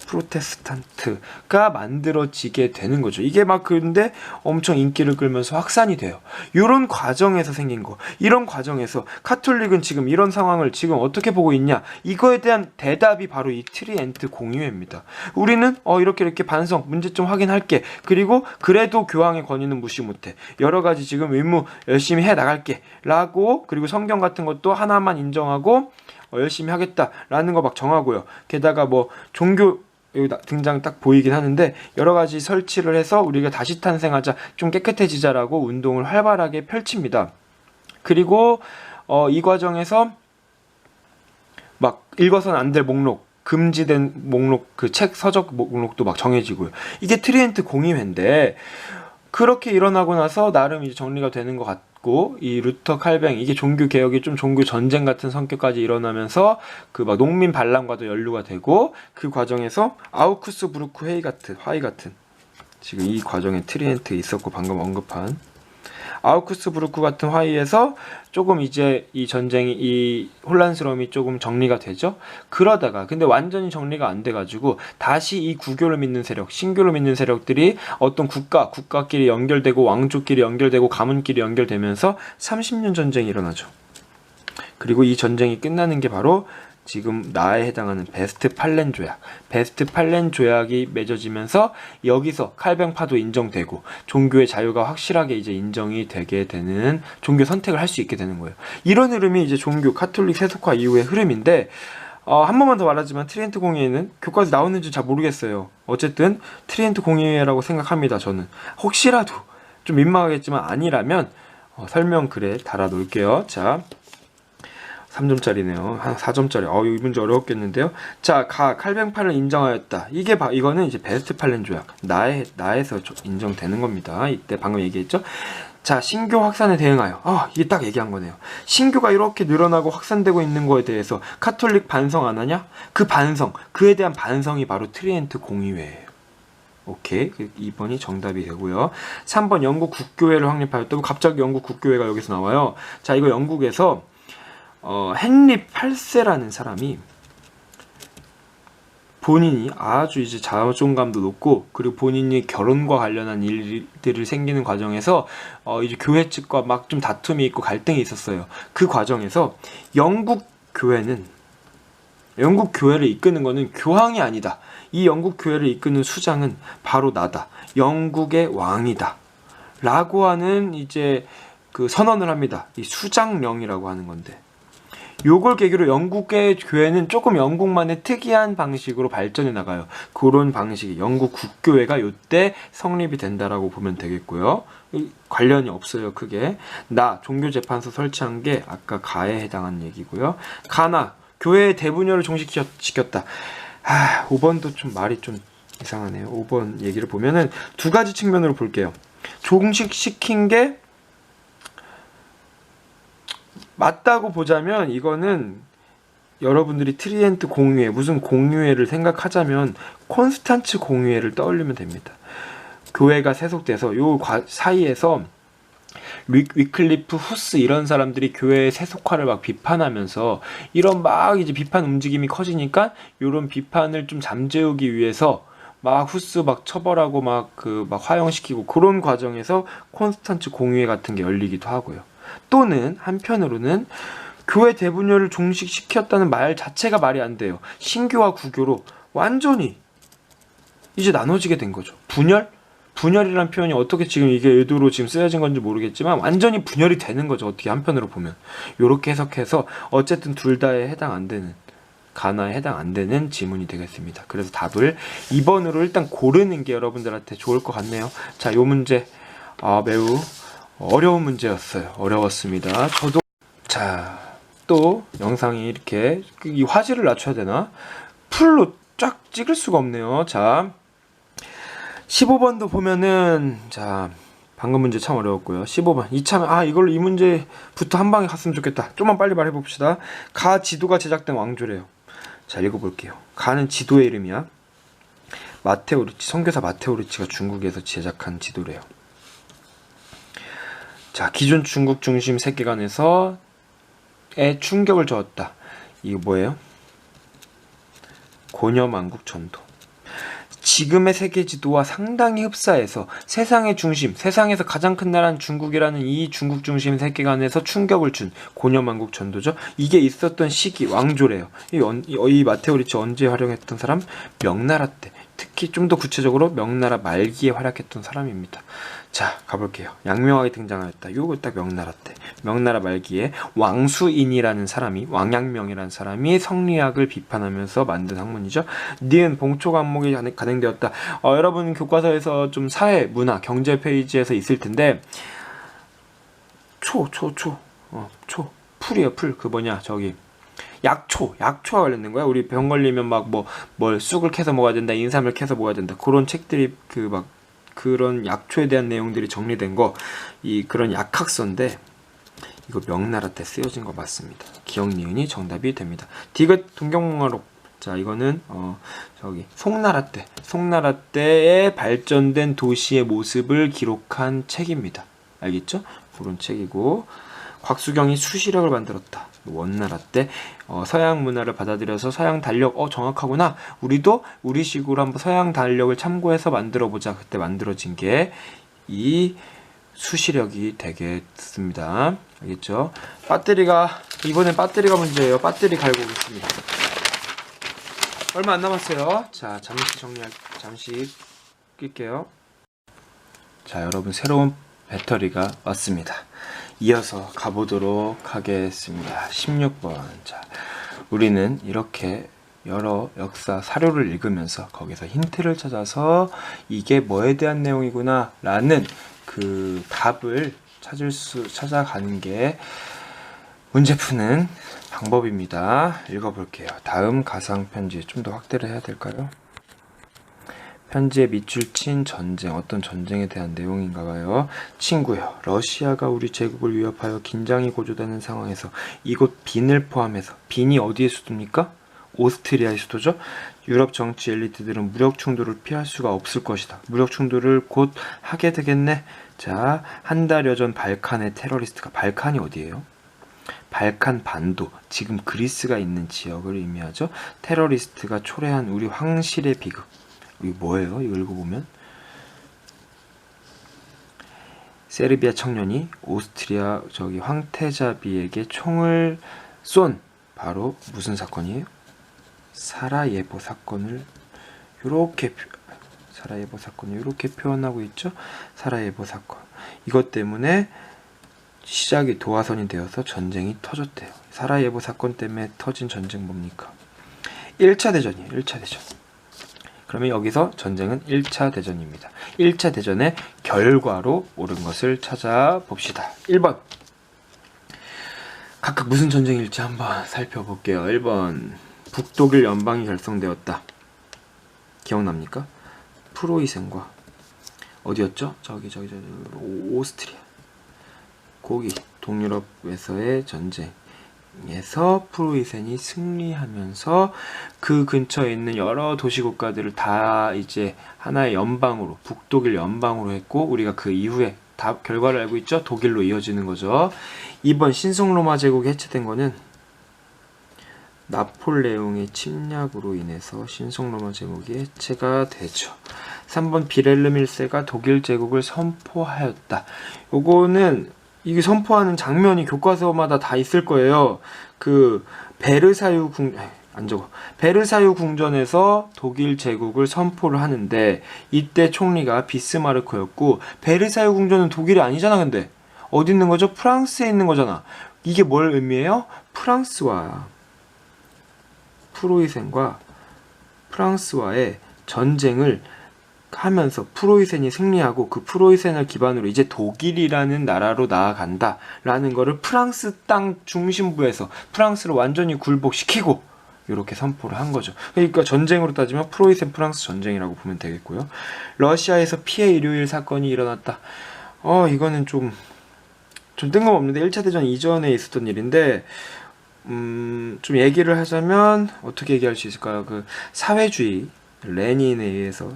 프로테스탄트가 만들어지게 되는 거죠. 이게 막 근데 엄청 인기를 끌면서 확산이 돼요. 이런 과정에서 생긴 거. 이런 과정에서 카톨릭은 지금 이런 상황을 지금 어떻게 보고 있냐? 이거에 대한 대답이 바로 이 트리엔트 공유회입니다. 우리는 이렇게 반성, 문제점 확인할게. 그리고 그래도 교황의 권위는 무시 못해. 여러 가지 지금 의무 열심히 해 나갈게. 라고 그리고 성경 같은 것도 하나만 인정하고 열심히 하겠다라는 거 막 정하고요. 게다가 뭐 종교 여기 등장 딱 보이긴 하는데 여러 가지 설치를 해서 우리가 다시 탄생하자, 좀 깨끗해지자라고 운동을 활발하게 펼칩니다. 그리고 이 과정에서 막 읽어서는 안 될 목록, 금지된 목록, 그 책 서적 목록도 막 정해지고요. 이게 트리엔트 공의회인데 그렇게 일어나고 나서 나름 이제 정리가 되는 것 같고 이 루터 칼뱅 이게 종교 개혁이 좀 종교 전쟁 같은 성격까지 일어나면서 그 막 농민 반란과도 연루가 되고 그 과정에서 아우크스부르크 화의 같은 지금 이 과정에 트리엔트 있었고 방금 언급한 아우크스부르크 같은 화의에서 조금 이제 이 전쟁이 이 혼란스러움이 조금 정리가 되죠. 그러다가 근데 완전히 정리가 안 돼가지고 다시 이 구교를 믿는 세력, 신교를 믿는 세력들이 어떤 국가끼리 연결되고 왕족끼리 연결되고 가문끼리 연결되면서 30년 전쟁이 일어나죠. 그리고 이 전쟁이 끝나는 게 바로 지금 나에 해당하는 베스트팔렌 조약이 맺어지면서 여기서 칼뱅파도 인정되고 종교의 자유가 확실하게 이제 인정이 되게 되는 종교 선택을 할 수 있게 되는 거예요. 이런 흐름이 이제 종교 카톨릭 세속화 이후의 흐름인데 한 번만 더 말하지만 트리엔트 공의회는 교과서 나오는지 잘 모르겠어요. 어쨌든 트리엔트 공의회라고 생각합니다. 저는 혹시라도 좀 민망하겠지만 아니라면 설명글에 달아 놓을게요. 자, 3점짜리네요. 한 4점짜리. 이 문제 어려웠겠는데요. 자, 칼뱅파를 인정하였다. 이거는 이제 베스트팔렌 조약. 나에서 인정되는 겁니다. 이때 방금 얘기했죠. 자, 신교 확산에 대응하여. 이게 딱 얘기한 거네요. 신교가 이렇게 늘어나고 확산되고 있는 거에 대해서 카톨릭 반성 안 하냐? 그에 대한 반성이 바로 트리엔트 공의회예요. 오케이. 2번이 정답이 되고요. 3번 영국 국교회를 확립하였다. 갑자기 영국 국교회가 여기서 나와요. 자, 이거 영국에서 헨리 8세라는 사람이 본인이 아주 이제 자존감도 높고 그리고 본인이 결혼과 관련한 일들이 생기는 과정에서 이제 교회 측과 막 좀 다툼이 있고 갈등이 있었어요. 그 과정에서 영국 교회를 이끄는 거는 교황이 아니다. 이 영국 교회를 이끄는 수장은 바로 나다. 영국의 왕이다. 라고 하는 이제 그 선언을 합니다. 이 수장령이라고 하는 건데 요걸 계기로 영국의 교회는 조금 영국만의 특이한 방식으로 발전해 나가요. 그런 방식이 영국 국교회가 요때 성립이 된다라고 보면 되겠고요. 관련이 없어요, 크게. 종교재판소 설치한 게 아까 가에 해당한 얘기고요. 가나, 교회의 대분열을 종식시켰다. 5번도 좀 말이 좀 이상하네요. 5번 얘기를 보면은 두 가지 측면으로 볼게요. 종식시킨 게 맞다고 보자면 이거는 여러분들이 트리엔트 공유회, 무슨 공유회를 생각하자면 콘스탄츠 공유회를 떠올리면 됩니다. 교회가 세속돼서 요 사이에서 위클리프, 후스 이런 사람들이 교회의 세속화를 막 비판하면서 이런 막 이제 비판 움직임이 커지니까 이런 비판을 좀 잠재우기 위해서 막 후스 막 처벌하고 막 화형시키고 그런 과정에서 콘스탄츠 공유회 같은 게 열리기도 하고요. 또는 한편으로는 교회 대분열을 종식시켰다는 말 자체가 말이 안 돼요. 신교와 구교로 완전히 이제 나눠지게 된 거죠. 분열이라는 표현이 어떻게 지금 이게 의도로 지금 쓰여진 건지 모르겠지만 완전히 분열이 되는 거죠. 어떻게 한편으로 보면. 요렇게 해석해서 어쨌든 둘 다에 해당 안 되는, 가나에 해당 안 되는 지문이 되겠습니다. 그래서 답을 2번으로 일단 고르는 게 여러분들한테 좋을 것 같네요. 자, 요 문제 매우 어려운 문제였어요. 어려웠습니다. 저도. 자, 또 영상이 이렇게 이 화질을 낮춰야 되나? 풀로 쫙 찍을 수가 없네요. 자, 15번도 보면은, 자, 방금 문제 참 어려웠고요. 15번 이참 이걸로 이 문제부터 한 방에 갔으면 좋겠다. 좀만 빨리 말해봅시다. 가 지도가 제작된 왕조래요. 자, 읽어볼게요. 가는 지도의 이름이야. 마테오 리치, 선교사 마테오 리치가 중국에서 제작한 지도래요. 자, 기존 중국 중심 세계관에서의 충격을 주었다. 이거 뭐예요? 고려만국 전도. 지금의 세계 지도와 상당히 흡사해서 세상의 중심, 세상에서 가장 큰 나라는 중국이라는 이 중국 중심 세계관에서 충격을 준 고려만국 전도죠. 이게 있었던 시기, 왕조래요. 이 마테오 리치 언제 활용했던 사람? 명나라 때. 특히 좀 더 구체적으로 명나라 말기에 활약했던 사람입니다. 자, 가볼게요. 양명하게 등장하였다. 요거 딱 명나라 때. 명나라 말기에 왕수인이라는 사람이, 왕양명이라는 사람이 성리학을 비판하면서 만든 학문이죠. 니은 봉초 과목이 간행되었다. 여러분 교과서에서 좀 사회, 문화, 경제 페이지에서 있을 텐데 풀이에요. 풀. 저기 약초와 관련된 거야. 우리 병 걸리면 막 뭘 쑥을 캐서 먹어야 된다, 인삼을 캐서 먹어야 된다. 그런 책들이 그런 약초에 대한 내용들이 정리된 거, 그런 약학서인데 이거 명나라 때 쓰여진 거 맞습니다. 기억 니은이 정답이 됩니다. 디귿 동경몽화록. 자, 이거는 송나라 때에 발전된 도시의 모습을 기록한 책입니다. 알겠죠? 그런 책이고, 곽수경이 수시력을 만들었다. 원나라 때 서양 문화를 받아들여서 서양 달력 정확하구나. 우리도 우리식으로 한번 서양 달력을 참고해서 만들어보자. 그때 만들어진 게 이 수시력이 되겠습니다. 알겠죠? 이번엔 배터리가 문제예요. 배터리 갈고 오겠습니다. 얼마 안 남았어요. 자, 잠시 끌게요. 자, 여러분 새로운 배터리가 왔습니다. 이어서 가보도록 하겠습니다. 16번. 자, 우리는 이렇게 여러 역사 사료를 읽으면서 거기서 힌트를 찾아서 이게 뭐에 대한 내용이구나 라는 그 답을 찾아가는 게 문제 푸는 방법입니다. 읽어볼게요. 다음 가상 편지 좀 더 확대를 해야 될까요? 편지에 밑줄 친 전쟁, 어떤 전쟁에 대한 내용인가 봐요. 친구여, 러시아가 우리 제국을 위협하여 긴장이 고조되는 상황에서 이곳 빈을 포함해서, 빈이 어디의 수도입니까? 오스트리아의 수도죠. 유럽 정치 엘리트들은 무력 충돌을 피할 수가 없을 것이다. 무력 충돌을 곧 하게 되겠네. 자, 한 달여 전 발칸의 테러리스트가, 발칸이 어디예요? 발칸 반도, 지금 그리스가 있는 지역을 의미하죠. 테러리스트가 초래한 우리 황실의 비극. 이게 뭐예요? 이거 읽어보면 세르비아 청년이 오스트리아 황태자비에게 총을 쏜, 바로 무슨 사건이에요? 사라예보 사건을 이렇게 표현하고 있죠. 사라예보 사건. 이것 때문에 시작이 도화선이 되어서 전쟁이 터졌대요. 사라예보 사건 때문에 터진 전쟁 뭡니까? 1차 대전이에요. 1차 대전. 그러면 여기서 전쟁은 1차 대전입니다. 1차 대전의 결과로 옳은 것을 찾아봅시다. 1번. 각각 무슨 전쟁일지 한번 살펴볼게요. 1번. 북독일 연방이 결성되었다. 기억납니까? 프로이센과 어디였죠? 저기 오스트리아. 거기 동유럽에서의 전쟁에서 프로이센이 승리하면서 그 근처에 있는 여러 도시 국가들을 다 이제 하나의 연방으로, 북독일 연방으로 했고, 우리가 그 이후에 다 결과를 알고 있죠? 독일로 이어지는 거죠. 2번 신성로마 제국이 해체된 거는 나폴레옹의 침략으로 인해서 신성로마 제국이 해체가 되죠. 3번 비렐름 1세가 독일 제국을 선포하였다. 요거는 이게 선포하는 장면이 교과서마다 다 있을 거예요. 그 베르사유 궁전에서 독일 제국을 선포를 하는데 이때 총리가 비스마르크였고, 베르사유 궁전은 독일이 아니잖아. 근데 어디 있는 거죠? 프랑스에 있는 거잖아. 이게 뭘 의미해요? 프랑스와 프로이센과 프랑스와의 전쟁을 하면서 프로이센이 승리하고 그 프로이센을 기반으로 이제 독일이라는 나라로 나아간다 라는 거를 프랑스 땅 중심부에서 프랑스를 완전히 굴복시키고 이렇게 선포를 한 거죠. 그러니까 전쟁으로 따지면 프로이센 프랑스 전쟁이라고 보면 되겠고요. 러시아에서 피해 일요일 사건이 일어났다. 이거는 좀 뜬금없는데 1차 대전 이전에 있었던 일인데, 좀 얘기를 하자면 어떻게 얘기할 수 있을까요? 그 사회주의, 레닌에 의해서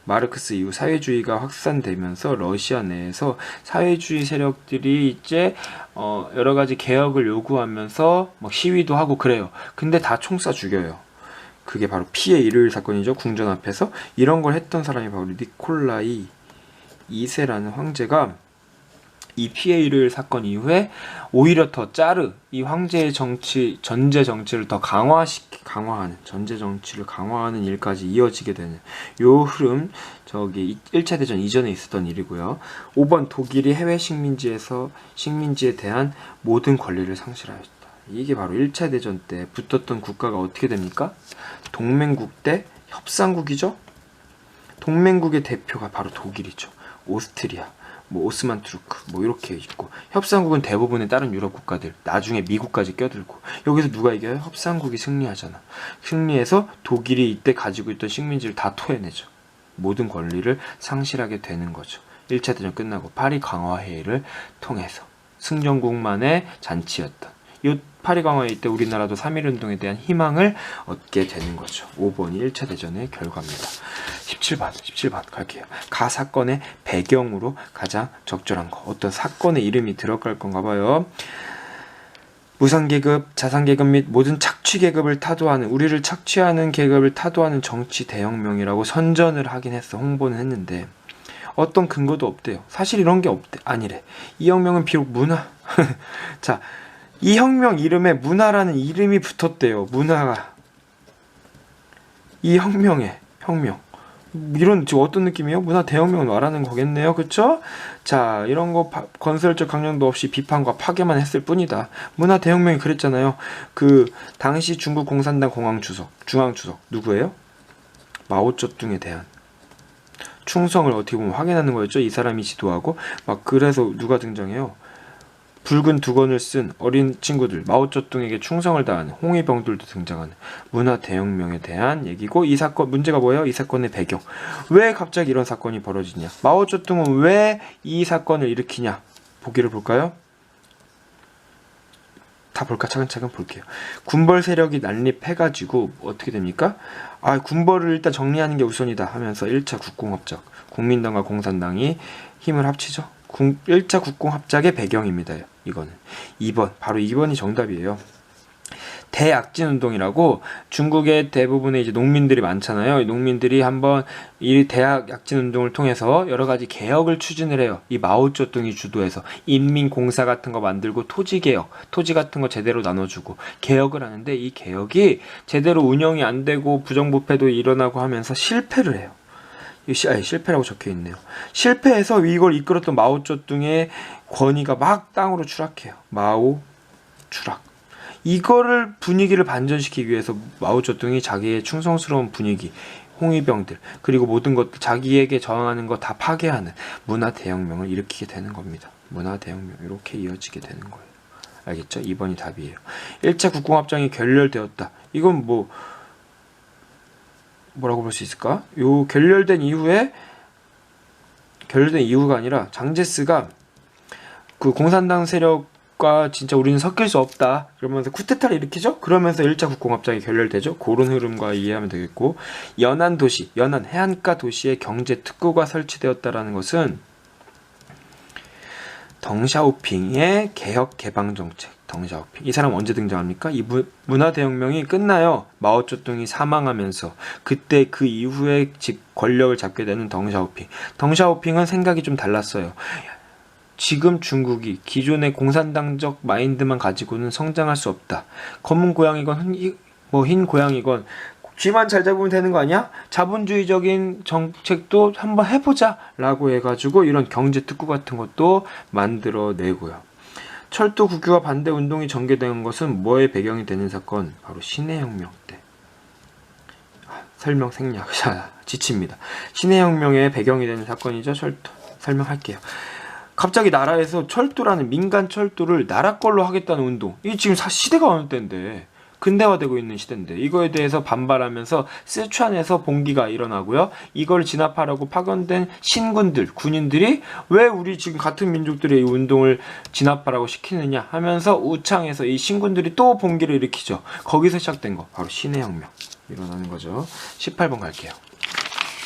마르크스 이후 사회주의가 확산되면서 러시아 내에서 사회주의 세력들이 이제 여러 가지 개혁을 요구하면서 막 시위도 하고 그래요. 근데 다 총 쏴 죽여요. 그게 바로 피해 일요일 사건이죠. 궁전 앞에서. 이런 걸 했던 사람이 바로 니콜라이 2세라는 황제가 이 피해 일요일 사건 이후에 오히려 더 짜르, 이 황제의 전제 정치를 더 강화하는, 전제 정치를 강화하는 일까지 이어지게 되는 요 흐름, 1차 대전 이전에 있었던 일이고요. 5번 독일이 해외 식민지에 대한 모든 권리를 상실하였다. 이게 바로 1차 대전 때 붙었던 국가가 어떻게 됩니까? 동맹국 대 협상국이죠. 동맹국의 대표가 바로 독일이죠. 오스트리아, 오스만 투르크 이렇게 있고, 협상국은 대부분의 다른 유럽 국가들, 나중에 미국까지 껴들고, 여기서 누가 이겨요? 협상국이 승리하잖아. 승리해서 독일이 이때 가지고 있던 식민지를 다 토해내죠. 모든 권리를 상실하게 되는 거죠. 1차 대전 끝나고 파리 강화 회의를 통해서 승전국만의 잔치였던 이 파리 강화 회의 때 우리나라도 3.1운동에 대한 희망을 얻게 되는 거죠. 5번이 1차 대전의 결과입니다. 17번 갈게요. 가 사건의 배경으로 가장 적절한 거, 어떤 사건의 이름이 들어갈 건가 봐요. 무상계급, 자산계급 및 모든 착취계급을 타도하는, 우리를 착취하는 계급을 타도하는 정치 대혁명이라고 선전을 하긴 했어. 홍보는 했는데 어떤 근거도 없대요. 사실 이런 게 없대. 아니래. 이 혁명은 비록 문화 자, 이 혁명 이름에 문화라는 이름이 붙었대요. 문화가. 이 혁명. 이런 지금 어떤 느낌이에요? 문화 대혁명을 말하는 거겠네요. 그쵸? 자, 이런 거 건설적 강령도 없이 비판과 파괴만 했을 뿐이다. 문화 대혁명이 그랬잖아요. 그 당시 중국 공산당 중앙주석 누구예요? 마오쩌둥에 대한 충성을 어떻게 보면 확인하는 거였죠. 이 사람이 지도하고 그래서 누가 등장해요? 붉은 두건을 쓴 어린 친구들, 마오쩌둥에게 충성을 다하는 홍위병들도 등장하는 문화 대혁명에 대한 얘기고, 이 사건 문제가 뭐예요? 이 사건의 배경. 왜 갑자기 이런 사건이 벌어지냐? 마오쩌둥은 왜 이 사건을 일으키냐? 보기를 볼까요? 다 볼까? 차근차근 볼게요. 군벌 세력이 난립해가지고 어떻게 됩니까? 군벌을 일단 정리하는 게 우선이다 하면서 1차 국공합작, 국민당과 공산당이 힘을 합치죠. 1차 국공합작의 배경입니다. 이거는 2번, 바로 2번이 정답이에요. 대약진운동이라고, 중국의 대부분의 이제 농민들이 많잖아요. 이 농민들이 한번 이 대약진운동을 통해서 여러 가지 개혁을 추진을 해요. 이 마오쩌둥이 주도해서 인민공사 같은 거 만들고, 토지 같은 거 제대로 나눠주고 개혁을 하는데, 이 개혁이 제대로 운영이 안 되고 부정부패도 일어나고 하면서 실패를 해요. 실패라고 적혀 있네요. 실패해서 이걸 이끌었던 마오쩌둥의 권위가 막 땅으로 추락해요. 마오 추락. 이거를 분위기를 반전시키기 위해서 마오쩌둥이 자기의 충성스러운 분위기, 홍위병들, 그리고 모든 것들 자기에게 저항하는 거 다 파괴하는 문화 대혁명을 일으키게 되는 겁니다. 문화 대혁명 이렇게 이어지게 되는 거예요. 알겠죠? 2번이 답이에요. 1차 국공합작이 결렬되었다. 이건 뭐라고 볼 수 있을까? 요 결렬된 이유가 아니라 장제스가 그 공산당 세력과 진짜 우리는 섞일 수 없다 그러면서 쿠데타를 일으키죠. 그러면서 1차 국공합작이 결렬되죠. 그런 흐름과 이해하면 되겠고, 연안 해안가 도시의 경제 특구가 설치되었다라는 것은 덩샤오핑의 개혁 개방 정책. 덩샤오핑. 이 사람 언제 등장합니까? 이 문화대혁명이 끝나요. 마오쩌둥이 사망하면서 그때 그 이후에 권력을 잡게 되는 덩샤오핑. 덩샤오핑은 생각이 좀 달랐어요. 지금 중국이 기존의 공산당적 마인드만 가지고는 성장할 수 없다. 검은 고양이건 흰 고양이건 쥐만 잘 잡으면 되는 거 아니야? 자본주의적인 정책도 한번 해보자 라고 해가지고 이런 경제특구 같은 것도 만들어내고요. 철도 국유화 반대 운동이 전개된 것은 뭐의 배경이 되는 사건? 바로 신해혁명 때. 설명 생략. 지칩니다. 신해혁명의 배경이 되는 사건이죠. 철도. 설명할게요. 갑자기 나라에서 철도라는 민간 철도를 나라 걸로 하겠다는 운동. 이게 지금 시대가 어느 때인데, 근대화되고 있는 시대인데, 이거에 대해서 반발하면서 스촨에서 봉기가 일어나고요. 이걸 진압하려고 파견된 신군들, 군인들이 왜 우리 지금 같은 민족들의 이 운동을 진압하라고 시키느냐 하면서 우창에서 이 신군들이 또 봉기를 일으키죠. 거기서 시작된 거 바로 신해혁명 일어나는 거죠. 18번 갈게요.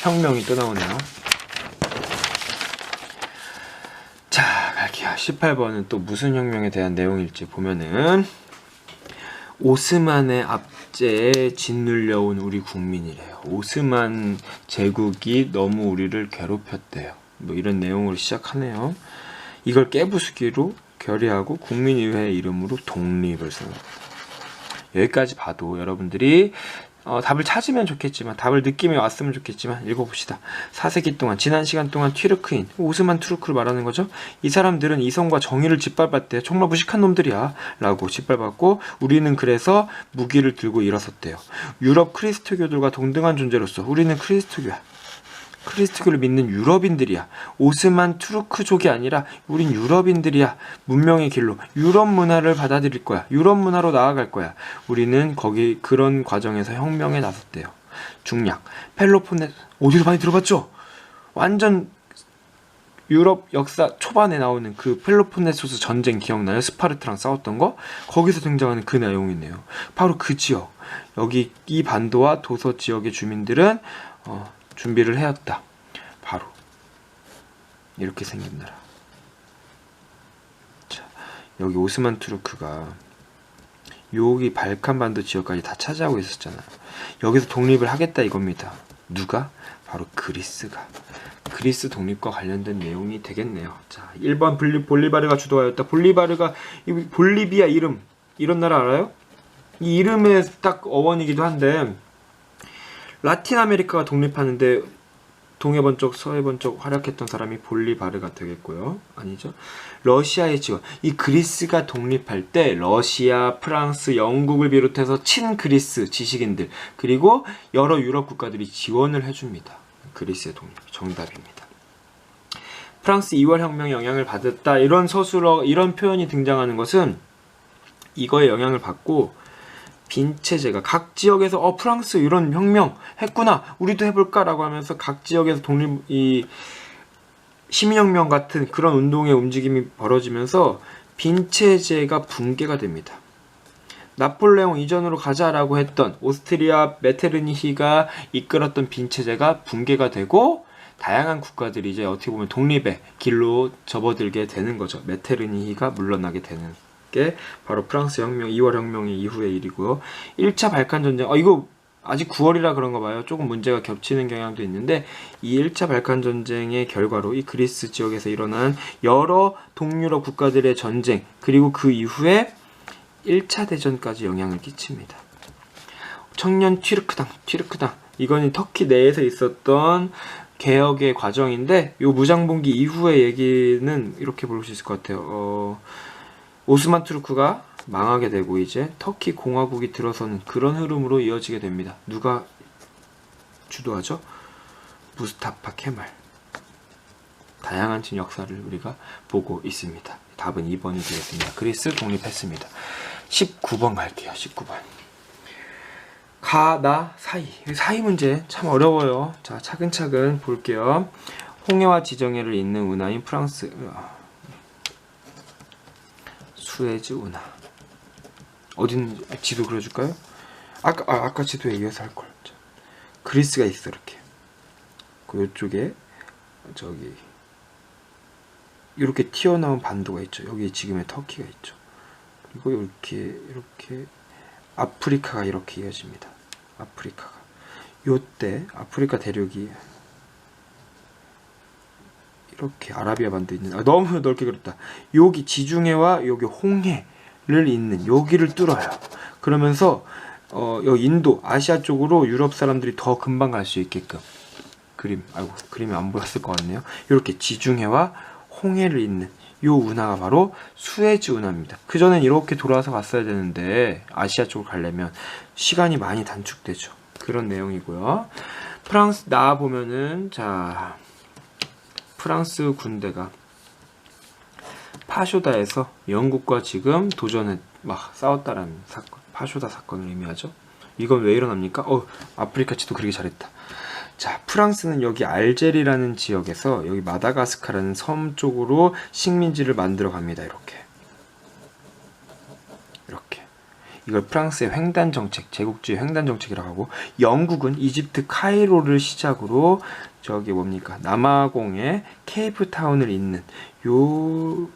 혁명이 또 나오네요. 자, 갈게요. 18번은 또 무슨 혁명에 대한 내용일지 보면은, 오스만의 압제에 짓눌려온 우리 국민이래요. 오스만 제국이 너무 우리를 괴롭혔대요. 뭐 이런 내용으로 시작하네요. 이걸 깨부수기로 결의하고 국민의회의 이름으로 독립을 선언합니다. 여기까지 봐도 여러분들이 답을 찾으면 좋겠지만, 답을 느낌이 왔으면 좋겠지만 읽어봅시다. 4세기 동안, 지난 시간 동안 튀르크인, 오스만 투르크를 말하는 거죠. 이 사람들은 이성과 정의를 짓밟았대요. 정말 무식한 놈들이야 라고 짓밟았고, 우리는 그래서 무기를 들고 일어섰대요. 유럽 크리스토교들과 동등한 존재로서 우리는 크리스토교야. 크리스토교를 믿는 유럽인들이야. 오스만 투르크족이 아니라 우린 유럽인들이야. 문명의 길로 유럽 문화를 받아들일 거야. 유럽 문화로 나아갈 거야. 우리는 그런 과정에서 혁명에 나섰대요. 중략, 펠로폰네소. 어디서 많이 들어봤죠? 완전 유럽 역사 초반에 나오는 그 펠로폰네소스 전쟁 기억나요? 스파르타랑 싸웠던 거? 거기서 등장하는 그 내용이네요. 바로 그 지역, 여기 이 반도와 도서 지역의 주민들은 준비를 해왔다. 바로 이렇게 생긴 나라. 자, 여기 오스만 투르크가 여기 발칸반도 지역까지 다 차지하고 있었잖아요. 여기서 독립을 하겠다 이겁니다. 누가? 바로 그리스가. 그리스 독립과 관련된 내용이 되겠네요. 자, 1번 볼리바르가 주도하였다. 볼리바르가 볼리비아 이름, 이런 나라 알아요? 이 이름의 딱 어원이기도 한데, 라틴 아메리카가 독립하는데 동해 번쩍 서해 번쩍 활약했던 사람이 볼리바르가 되겠고요. 아니죠. 러시아의 지원. 이 그리스가 독립할 때 러시아, 프랑스, 영국을 비롯해서 친그리스 지식인들 그리고 여러 유럽 국가들이 지원을 해줍니다. 그리스의 독립. 정답입니다. 프랑스 2월 혁명의 영향을 받았다. 이런 서술어, 이런 표현이 등장하는 것은 이거에 영향을 받고 빈체제가 각 지역에서 프랑스 이런 혁명 했구나, 우리도 해볼까 라고 하면서 각 지역에서 시민혁명 같은 그런 운동의 움직임이 벌어지면서 빈체제가 붕괴가 됩니다. 나폴레옹 이전으로 가자라고 했던 오스트리아 메테르니히가 이끌었던 빈체제가 붕괴가 되고, 다양한 국가들이 이제 어떻게 보면 독립의 길로 접어들게 되는 거죠. 메테르니히가 물러나게 되는 게 바로 프랑스 혁명, 2월 혁명의 이후의 일이고요. 1차 발칸 전쟁, 이거 아직 9월이라 그런가 봐요. 조금 문제가 겹치는 경향도 있는데, 이 1차 발칸 전쟁의 결과로 이 그리스 지역에서 일어난 여러 동유럽 국가들의 전쟁, 그리고 그 이후에 1차 대전까지 영향을 끼칩니다. 청년 튀르크당, 이거는 터키 내에서 있었던 개혁의 과정인데 요 무장봉기 이후의 얘기는 이렇게 볼 수 있을 것 같아요. 오스만 투르크가 망하게 되고 이제 터키 공화국이 들어서는 그런 흐름으로 이어지게 됩니다. 누가 주도하죠? 무스타파 케말. 다양한 역사를 우리가 보고 있습니다. 답은 2번이 되겠습니다. 그리스 독립했습니다. 19번 갈게요. 19번. 가, 나, 사이. 사이 문제 참 어려워요. 자, 차근차근 볼게요. 홍해와 지정해를 잇는 운하인 프랑스. 수에즈 운하. 어딘 지도 그려줄까요? 아까 지도에 이어서 할 걸. 그리스가 있어 이렇게. 그 요쪽에 저기 이렇게 튀어나온 반도가 있죠. 여기 지금의 터키가 있죠. 그리고 이렇게 아프리카가 이렇게 이어집니다. 아프리카가 요때 아프리카 대륙이 이렇게 아라비아 반도 있는 너무 넓게 그렸다. 여기 지중해와 여기 홍해를 잇는 여기를 뚫어요. 그러면서 여기 인도 아시아 쪽으로 유럽 사람들이 더 금방 갈 수 있게끔 그림이 안 보였을 것 같네요. 이렇게 지중해와 홍해를 잇는 요 운하가 바로 수에즈 운하입니다. 그전엔 이렇게 돌아서 갔어야 되는데 아시아 쪽으로 가려면 시간이 많이 단축되죠. 그런 내용이고요. 프랑스 나와보면은 자 프랑스 군대가 파쇼다에서 영국과 지금 도전에 막 싸웠다라는 사건, 파쇼다 사건을 의미하죠. 이건 왜 일어납니까? 아프리카 지도 그리기 잘했다. 자, 프랑스는 여기 알제리라는 지역에서 여기 마다가스카라는 섬 쪽으로 식민지를 만들어 갑니다. 이렇게. 이걸 프랑스의 횡단 정책, 제국주의 횡단 정책이라고 하고, 영국은 이집트 카이로를 시작으로 저기 뭡니까? 남아공의 케이프타운을 잇는 요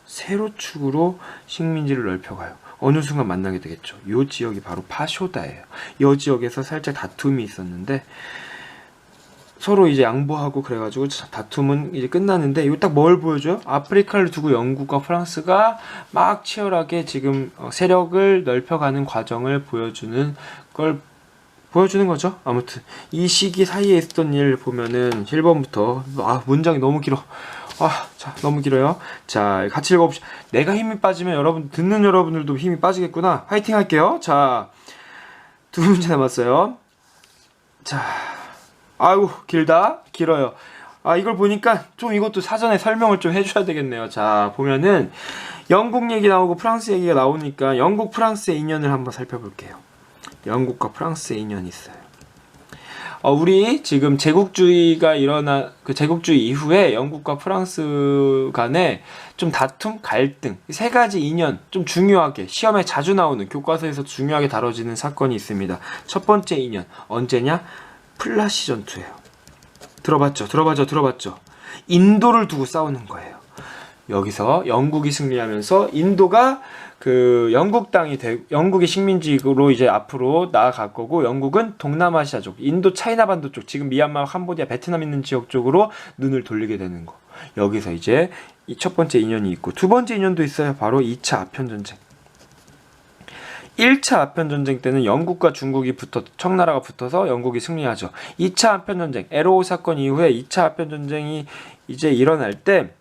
세로축으로 식민지를 넓혀가요. 어느 순간 만나게 되겠죠. 요 지역이 바로 파쇼다예요. 이 지역에서 살짝 다툼이 있었는데 서로 이제 양보하고 그래가지고 다툼은 이제 끝나는데 이거 딱 뭘 보여줘요? 아프리카를 두고 영국과 프랑스가 막 치열하게 지금 세력을 넓혀가는 과정을 보여주는 거죠. 아무튼 이 시기 사이에 있었던 일 보면은 1번부터 문장이 너무 길어. 자, 너무 길어요. 자, 같이 읽어봅시다. 내가 힘이 빠지면 듣는 여러분들도 힘이 빠지겠구나. 화이팅 할게요. 자, 두 문제 남았어요. 자, 아이고, 길어요. 이걸 보니까 좀 이것도 사전에 설명을 좀 해줘야 되겠네요. 자, 보면은 영국 얘기 나오고 프랑스 얘기가 나오니까 영국 프랑스의 인연을 한번 살펴볼게요. 영국과 프랑스의 인연이 있어요. 우리 지금 제국주의가 그 제국주의 이후에 영국과 프랑스 간에 좀 다툼, 갈등, 세 가지 인연, 좀 중요하게, 시험에 자주 나오는, 교과서에서 중요하게 다뤄지는 사건이 있습니다. 첫 번째 인연, 언제냐? 플라시 전투예요. 들어봤죠? 인도를 두고 싸우는 거예요. 여기서 영국이 승리하면서 인도가 영국의 식민지로 이제 앞으로 나아갈 거고, 영국은 동남아시아 쪽, 인도 차이나 반도 쪽, 지금 미얀마, 캄보디아, 베트남 있는 지역 쪽으로 눈을 돌리게 되는 거. 여기서 이제 이 첫 번째 인연이 있고, 두 번째 인연도 있어요. 바로 2차 아편전쟁. 1차 아편전쟁 때는 영국과 중국이 청나라가 붙어서 영국이 승리하죠. 2차 아편전쟁, 에로오 사건 이후에 2차 아편전쟁이 이제 일어날 때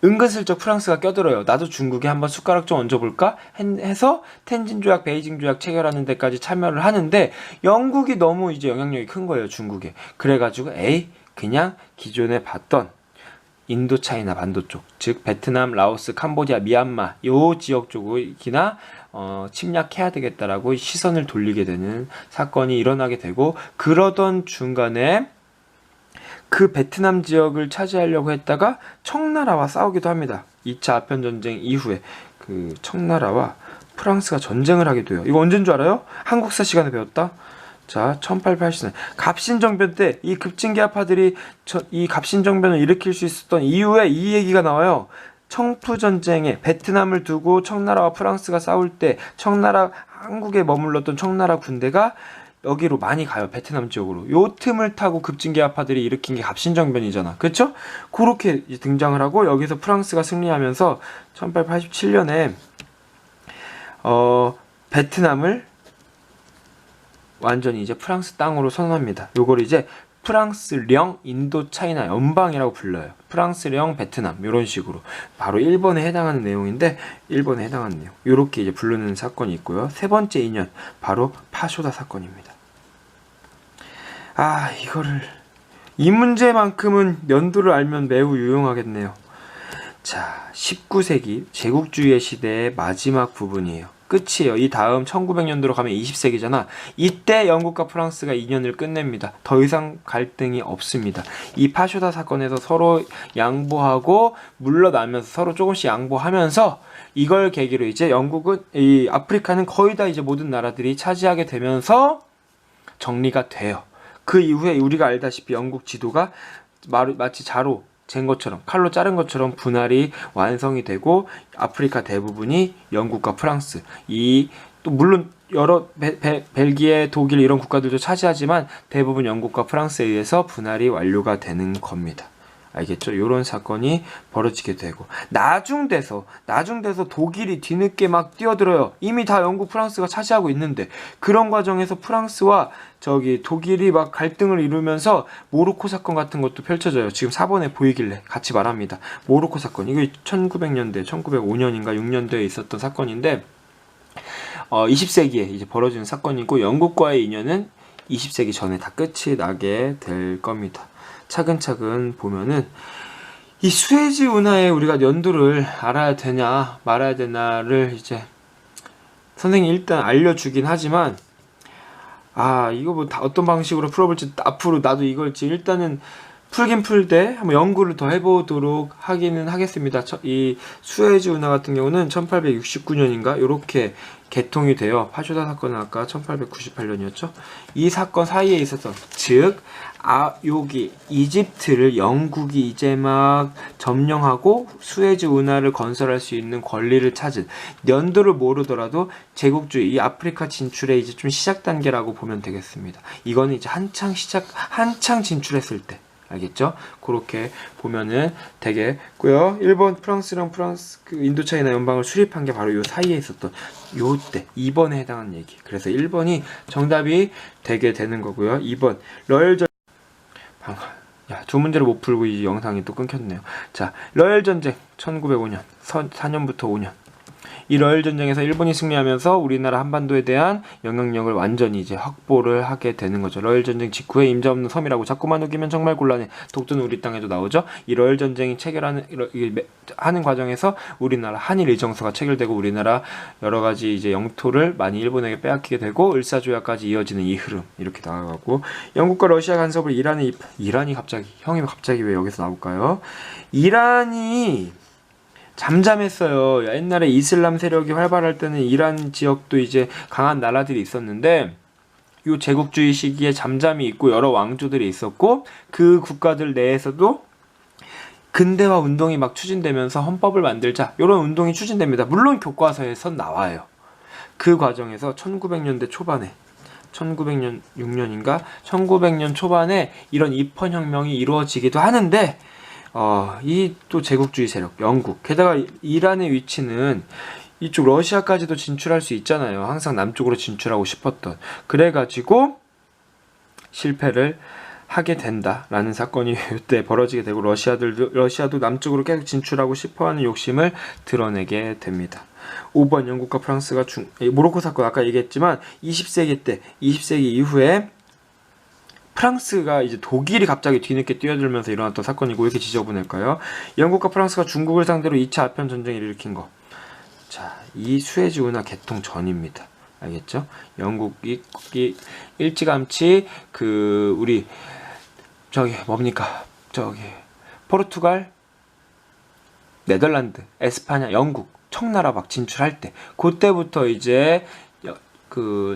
은근슬쩍 프랑스가 껴들어요. 나도 중국에 한번 숟가락 좀 얹어볼까? 해서 텐진 조약, 베이징 조약 체결하는 데까지 참여를 하는데 영국이 너무 이제 영향력이 큰 거예요, 중국에. 그래가지고 그냥 기존에 봤던 인도 차이나 반도 쪽, 즉 베트남, 라오스, 캄보디아, 미얀마 요 지역 쪽이나 침략해야 되겠다라고 시선을 돌리게 되는 사건이 일어나게 되고, 그러던 중간에 그 베트남 지역을 차지하려고 했다가 청나라와 싸우기도 합니다. 2차 아편전쟁 이후에 청나라와 프랑스가 전쟁을 하게 돼요. 이거 언제인 줄 알아요? 한국사 시간에 배웠다. 자, 1880년 갑신정변 때 이 급진계파들이 이 갑신정변을 일으킬 수 있었던 이유에 이 얘기가 나와요. 청푸전쟁에 베트남을 두고 청나라와 프랑스가 싸울 때 한국에 머물렀던 청나라 군대가 여기로 많이 가요. 베트남 지역으로. 요 틈을 타고 급진계파들이 일으킨 게 갑신정변이잖아. 그렇죠? 그렇게 등장을 하고, 여기서 프랑스가 승리하면서 1887년에 베트남을 완전히 이제 프랑스 땅으로 선언합니다. 요걸 이제 프랑스령 인도차이나 연방이라고 불러요. 프랑스령 베트남 이런 식으로 바로 일본에 해당하는 내용인데 일본에 해당하는 내용 이렇게 이제 부르는 사건이 있고요. 세 번째 인연 바로 파쇼다 사건입니다. 이 문제만큼은 연도를 알면 매우 유용하겠네요. 자, 19세기 제국주의의 시대의 마지막 부분이에요. 끝이에요. 이 다음 1900년도로 가면 20세기잖아. 이때 영국과 프랑스가 인연을 끝냅니다. 더 이상 갈등이 없습니다. 이 파쇼다 사건에서 서로 양보하고 물러나면서 서로 조금씩 양보하면서 이걸 계기로 이제 영국은 이 아프리카는 거의 다 이제 모든 나라들이 차지하게 되면서 정리가 돼요. 그 이후에 우리가 알다시피 영국 지도가 마치 자로 잰 것처럼 칼로 자른 것처럼 분할이 완성이 되고 아프리카 대부분이 영국과 프랑스 또 물론 여러 벨기에, 독일 이런 국가들도 차지하지만 대부분 영국과 프랑스에 의해서 분할이 완료가 되는 겁니다. 알겠죠? 이런 사건이 벌어지게 되고 나중 돼서 독일이 뒤늦게 막 뛰어들어요. 이미 다 영국, 프랑스가 차지하고 있는데 그런 과정에서 프랑스와 독일이 막 갈등을 이루면서 모로코 사건 같은 것도 펼쳐져요. 지금 4번에 보이길래 같이 말합니다. 모로코 사건 이거 1900년대, 1905년인가 6년도에 있었던 사건인데 20세기에 이제 벌어지는 사건이고 영국과의 인연은 20세기 전에 다 끝이 나게 될 겁니다. 차근차근 보면은 이 수에즈 운하에 우리가 연도를 알아야 되냐 말아야 되나를 이제 선생님이 일단 알려주긴 하지만 이거 뭐 어떤 방식으로 풀어볼지 앞으로 나도 이걸 일단은 풀긴 풀되 한번 연구를 더 해보도록 하기는 하겠습니다. 이 수에즈 운하 같은 경우는 1869년인가 요렇게 개통이 돼요. 파쇼다 사건은 아까 1898년이었죠. 이 사건 사이에 있었던 즉 여기 이집트를 영국이 이제 막 점령하고 수에즈 운하를 건설할 수 있는 권리를 찾은 연도를 모르더라도 제국주의 이 아프리카 진출의 이제 좀 시작 단계라고 보면 되겠습니다. 이거는 이제 한창 진출했을 때 알겠죠? 그렇게 보면은 되겠고요. 일본, 프랑스랑 그 인도차이나 연방을 수립한 게 바로 요 사이에 있었던 요때 2번에 해당하는 얘기. 그래서 1번이 정답이 되게 되는 거고요. 2번 러일전 두 문제를 못 풀고 이 영상이 또 끊겼네요. 자, 러일 전쟁 1905년 4년부터 5년. 이 러일 전쟁에서 일본이 승리하면서 우리나라 한반도에 대한 영향력을 완전히 이제 확보를 하게 되는 거죠. 러일 전쟁 직후에 임자 없는 섬이라고 자꾸만 우기면 정말 곤란해. 독도는 우리 땅에도 나오죠. 이 러일 전쟁이 하는 과정에서 우리나라 한일 의정서가 체결되고 우리나라 여러 가지 이제 영토를 많이 일본에게 빼앗기게 되고 을사조약까지 이어지는 이 흐름 이렇게 나아가고 영국과 러시아 간섭을 이란이 갑자기 왜 여기서 나올까요? 이란이 잠잠했어요. 옛날에 이슬람 세력이 활발할 때는 이란 지역도 이제 강한 나라들이 있었는데 이 제국주의 시기에 잠잠이 있고 여러 왕조들이 있었고 그 국가들 내에서도 근대화 운동이 막 추진되면서 헌법을 만들자 이런 운동이 추진됩니다. 물론 교과서에선 나와요. 그 과정에서 1900년대 초반에 1906년인가 1900년 초반에 이런 입헌혁명이 이루어지기도 하는데 이 또 제국주의 세력, 영국, 게다가 이란의 위치는 이쪽 러시아까지도 진출할 수 있잖아요. 항상 남쪽으로 진출하고 싶었던. 그래가지고 실패를 하게 된다라는 사건이 이때 벌어지게 되고 러시아도 남쪽으로 계속 진출하고 싶어하는 욕심을 드러내게 됩니다. 5번 영국과 프랑스가 모로코 사건 아까 얘기했지만 20세기 이후에 프랑스가 이제 독일이 갑자기 뒤늦게 뛰어들면서 일어났던 사건이고 왜 이렇게 지저분할까요? 영국과 프랑스가 중국을 상대로 2차 아편 전쟁을 일으킨 거. 자, 이 수에즈 운하 개통 전입니다. 알겠죠? 영국이 일찌감치 우리 포르투갈, 네덜란드, 에스파냐, 영국, 청나라 막 진출할 때 그때부터 이제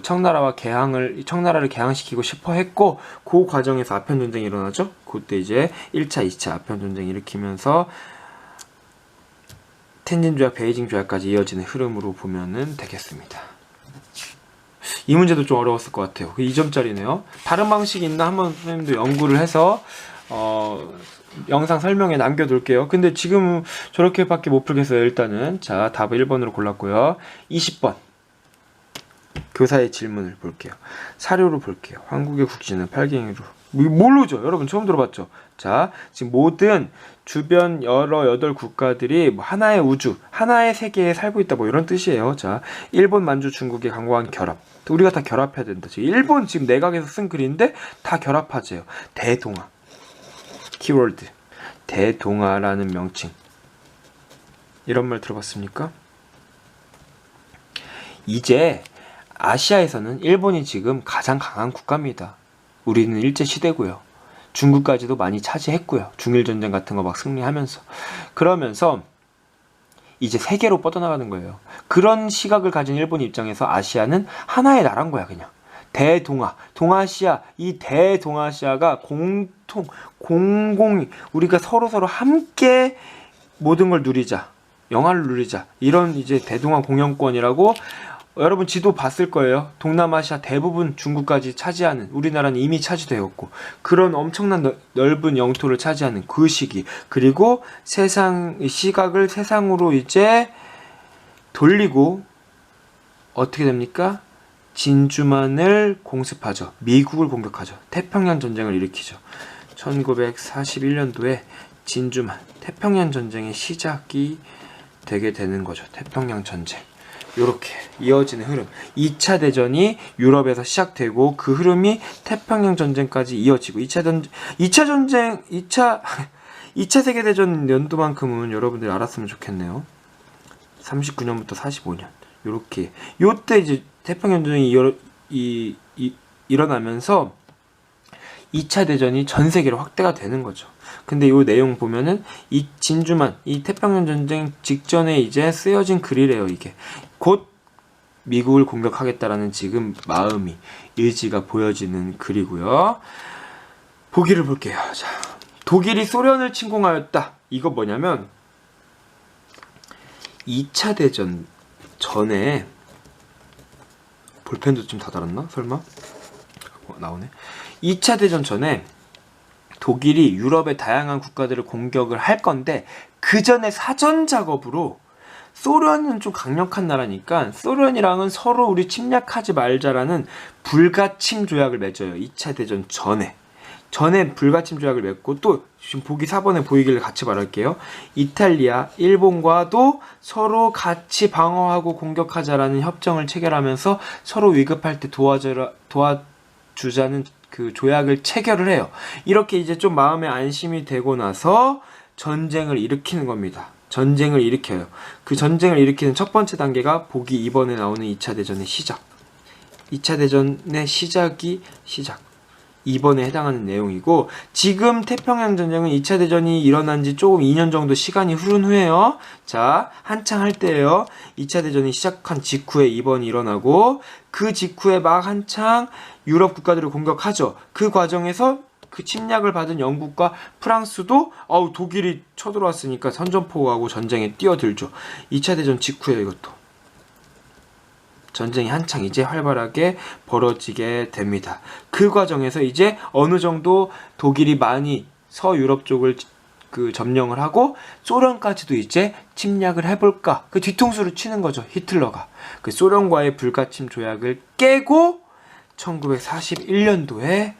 청나라를 개항시키고 싶어 했고 그 과정에서 아편 전쟁이 일어나죠. 그때 이제 1차, 2차 아편 전쟁 일으키면서 텐진 조약, 베이징 조약까지 이어지는 흐름으로 보면은 되겠습니다. 이 문제도 좀 어려웠을 것 같아요. 2점짜리네요. 다른 방식이 있나 한번 선생님도 연구를 해서 영상 설명에 남겨둘게요. 근데 지금 저렇게밖에 못 풀겠어요. 일단은 자, 답을 1번으로 골랐고요. 20번 교사의 질문을 볼게요. 사료로 볼게요. 한국의 국지는 8경으로 모르죠. 여러분 처음 들어봤죠? 자, 지금 모든 주변 여러 8국가들이 뭐 하나의 우주, 하나의 세계에 살고 있다 뭐 이런 뜻이에요. 자, 일본, 만주, 중국의 강고한 결합. 우리가 다 결합해야 된다. 지금 일본 지금 내각에서 쓴 글인데 다 결합하재요. 대동아. 키워드. 대동아라는 명칭. 이런 말 들어봤습니까? 이제 아시아에서는 일본이 지금 가장 강한 국가입니다. 우리는 일제시대고요. 중국까지도 많이 차지했고요. 중일전쟁 같은 거 막 승리하면서. 그러면서 이제 세계로 뻗어나가는 거예요. 그런 시각을 가진 일본 입장에서 아시아는 하나의 나라인 거야, 그냥. 대동아, 동아시아, 이 대동아시아가 공공이 우리가 서로 함께 모든 걸 누리자. 영화를 누리자. 이런 이제 대동아 공영권이라고 여러분 지도 봤을 거예요. 동남아시아 대부분 중국까지 차지하는, 우리나라는 이미 차지되었고 그런 엄청난 넓은 영토를 차지하는 그 시기, 그리고 시각을 세상으로 이제 돌리고 어떻게 됩니까? 진주만을 공습하죠. 미국을 공격하죠. 태평양 전쟁을 일으키죠. 1941년도에 진주만 태평양 전쟁의 시작이 되게 되는 거죠. 태평양 전쟁. 요렇게 이어지는 흐름. 2차 대전이 유럽에서 시작되고 그 흐름이 태평양 전쟁까지 이어지고 2차 세계대전 연도만큼은 여러분들이 알았으면 좋겠네요. 39년부터 45년. 요렇게. 요때 이제 태평양 전쟁이 일어나면서 2차 대전이 전 세계로 확대가 되는 거죠. 근데 이 내용 보면은 이 진주만, 이 태평양 전쟁 직전에 이제 쓰여진 글이래요, 이게. 곧 미국을 공격하겠다라는 지금 마음이, 의지가 보여지는 글이고요. 보기를 볼게요. 자, 독일이 소련을 침공하였다. 이거 뭐냐면 2차 대전 전에 볼펜도 좀 다 달았나? 설마? 나오네. 2차 대전 전에 독일이 유럽의 다양한 국가들을 공격을 할 건데 그 전에 사전 작업으로 소련은 좀 강력한 나라니까 소련이랑은 서로 우리 침략하지 말자라는 불가침 조약을 맺어요. 2차 대전 전에 불가침 조약을 맺고, 또 지금 보기 4번에 보이길래 같이 말할게요. 이탈리아, 일본과도 서로 같이 방어하고 공격하자라는 협정을 체결하면서 서로 위급할 때 도와주자는 그 조약을 체결을 해요. 이렇게 이제 좀 마음에 안심이 되고 나서 전쟁을 일으키는 겁니다. 전쟁을 일으켜요. 그 전쟁을 일으키는 첫 번째 단계가 보기 2번에 나오는 2차 대전의 시작. 2차 대전의 시작이 2번에 해당하는 내용이고, 지금 태평양 전쟁은 2차 대전이 일어난 지 조금 2년 정도 시간이 흐른 후에요. 자, 한창 할 때예요. 2차 대전이 시작한 직후에 2번이 일어나고, 그 직후에 막 한창 유럽 국가들을 공격하죠. 그 과정에서 그 침략을 받은 영국과 프랑스도 독일이 쳐들어왔으니까 선전포고하고 전쟁에 뛰어들죠. 2차 대전 직후에 이것도 전쟁이 한창 이제 활발하게 벌어지게 됩니다. 그 과정에서 이제 어느 정도 독일이 많이 서유럽 쪽을 점령을 하고 소련까지도 이제 침략을 해볼까, 그 뒤통수를 치는 거죠. 히틀러가 그 소련과의 불가침 조약을 깨고 1941년도에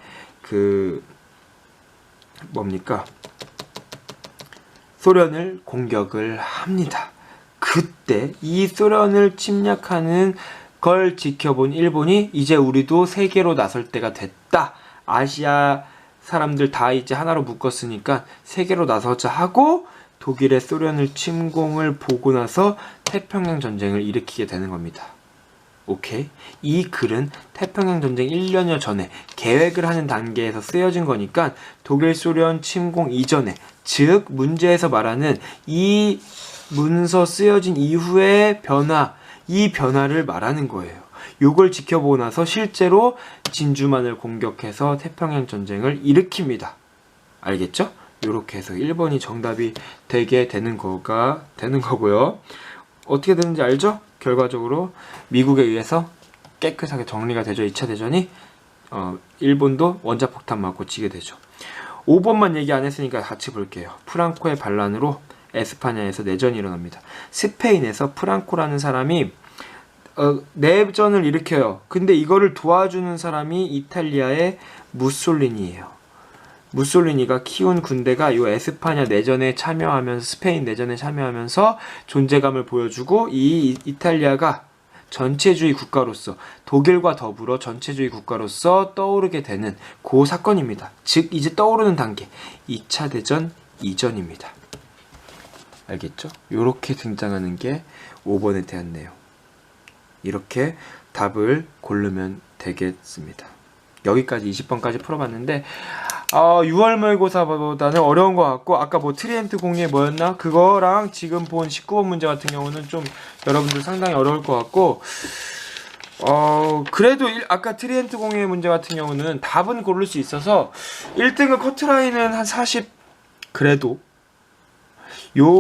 소련을 공격을 합니다. 그때 이 소련을 침략하는 걸 지켜본 일본이 이제 우리도 세계로 나설 때가 됐다. 아시아 사람들 다 이제 하나로 묶었으니까 세계로 나서자 하고 독일의 소련을 침공을 보고 나서 태평양 전쟁을 일으키게 되는 겁니다. 오케이? 이 글은 태평양 전쟁 1년여 전에 계획을 하는 단계에서 쓰여진 거니까 독일 소련 침공 이전에, 즉 문제에서 말하는 이 문서 쓰여진 이후의 변화, 이 변화를 말하는 거예요. 요걸 지켜보고 나서 실제로 진주만을 공격해서 태평양 전쟁을 일으킵니다. 알겠죠? 요렇게 해서 1번이 정답이 되게 되는 거고요. 어떻게 되는지 알죠? 결과적으로 미국에 의해서 깨끗하게 정리가 되죠. 2차 대전이. 일본도 원자폭탄 맞고 지게 되죠. 5번만 얘기 안 했으니까 같이 볼게요. 프랑코의 반란으로 에스파냐에서 내전이 일어납니다. 스페인에서 프랑코라는 사람이 내전을 일으켜요. 근데 이거를 도와주는 사람이 이탈리아의 무솔리니예요. 무솔리니가 키운 군대가 요 에스파냐 내전에 참여하면서 스페인 내전에 참여하면서 존재감을 보여주고 이 이탈리아가 전체주의 국가로서 독일과 더불어 전체주의 국가로서 떠오르게 되는 그 사건입니다. 즉 이제 떠오르는 단계 2차 대전 이전입니다. 알겠죠? 요렇게 등장하는 게 5번에 대한 내용. 이렇게 답을 고르면 되겠습니다. 여기까지 20번까지 풀어봤는데 6월 모의고사보다는 어려운 것 같고 아까 뭐 트리엔트 공예 뭐였나? 그거랑 지금 본 19번 문제 같은 경우는 좀 여러분들 상당히 어려울 것 같고 그래도 아까 트리엔트 공예 문제 같은 경우는 답은 고를 수 있어서 1등급 커트라인은 한 40 그래도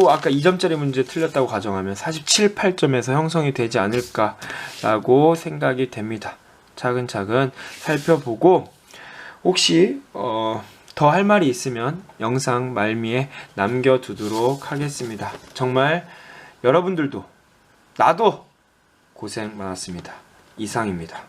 아까 2점짜리 문제 틀렸다고 가정하면 47, 8점에서 형성이 되지 않을까라고 생각이 됩니다. 차근차근 살펴보고 혹시 더 할 말이 있으면 영상 말미에 남겨두도록 하겠습니다. 정말 여러분들도 나도 고생 많았습니다. 이상입니다.